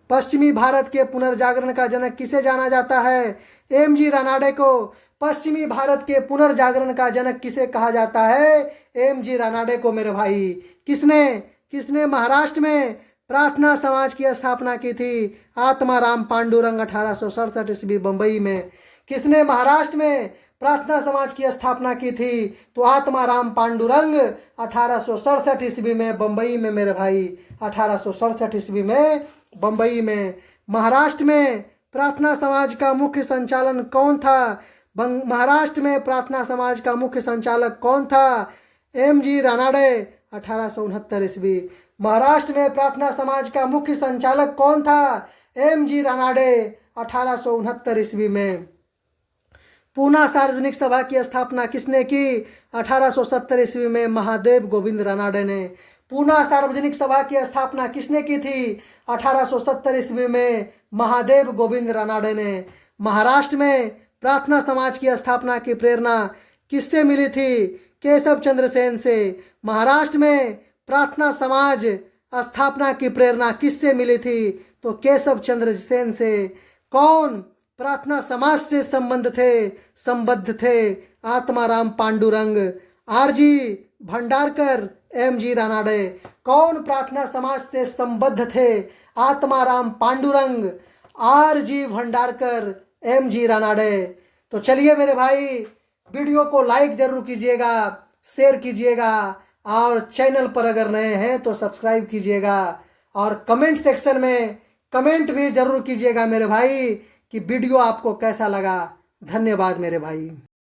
पश्चिमी भारत के पुनर्जागरण का जनक किसे जाना जाता है? M.G. रानाडे को पश्चिमी भारत के पुनर्जागरण का जनक किसे कहा जाता है? M.G. रानाडे को मेरे भाई। किसने महाराष्ट्र में प्रार्थना समाज की स्थापना की थी? आत्माराम पांडुरंग 1867 ईस्वी बम्बई में। किसने महाराष्ट्र में प्रार्थना समाज की स्थापना की थी? तो आत्माराम पांडुरंग 1867 ईस्वी में बम्बई में मेरे भाई, 1867 ईस्वी में बम्बई में। महाराष्ट्र में प्रार्थना समाज का मुख्य संचालन कौन था? महाराष्ट्र में प्रार्थना समाज का मुख्य संचालक कौन था? एम.जी. रानाडे 1869 ईस्वी। महाराष्ट्र में प्रार्थना समाज का मुख्य संचालक कौन था? एम.जी. रानाडे 1869 ईस्वी में। पूना सार्वजनिक सभा की स्थापना किसने की? 1870 ईस्वी में महादेव गोविंद रानाडे ने। पूना सार्वजनिक सभा की स्थापना किसने की थी? 1870 ईस्वी में महादेव गोविंद रानाडे ने। महाराष्ट्र में प्रार्थना समाज की स्थापना की प्रेरणा किससे मिली थी? केशव चंद्र सेन से। महाराष्ट्र में प्रार्थना समाज स्थापना की प्रेरणा किससे मिली थी? तो केशव चंद्र सेन से। कौन प्रार्थना समाज से संबद्ध थे? आत्माराम पांडुरंग, आर.जी. भंडारकर, एम.जी. रानाडे। कौन प्रार्थना समाज से संबद्ध थे? आत्माराम पांडुरंग, आर.जी. भंडारकर, एम.जी. रानाडे। तो चलिए मेरे भाई, वीडियो को लाइक जरूर कीजिएगा, शेयर कीजिएगा, और चैनल पर अगर नए हैं तो सब्सक्राइब कीजिएगा, और कमेंट सेक्शन में कमेंट भी जरूर कीजिएगा मेरे भाई कि वीडियो आपको कैसा लगा। धन्यवाद मेरे भाई।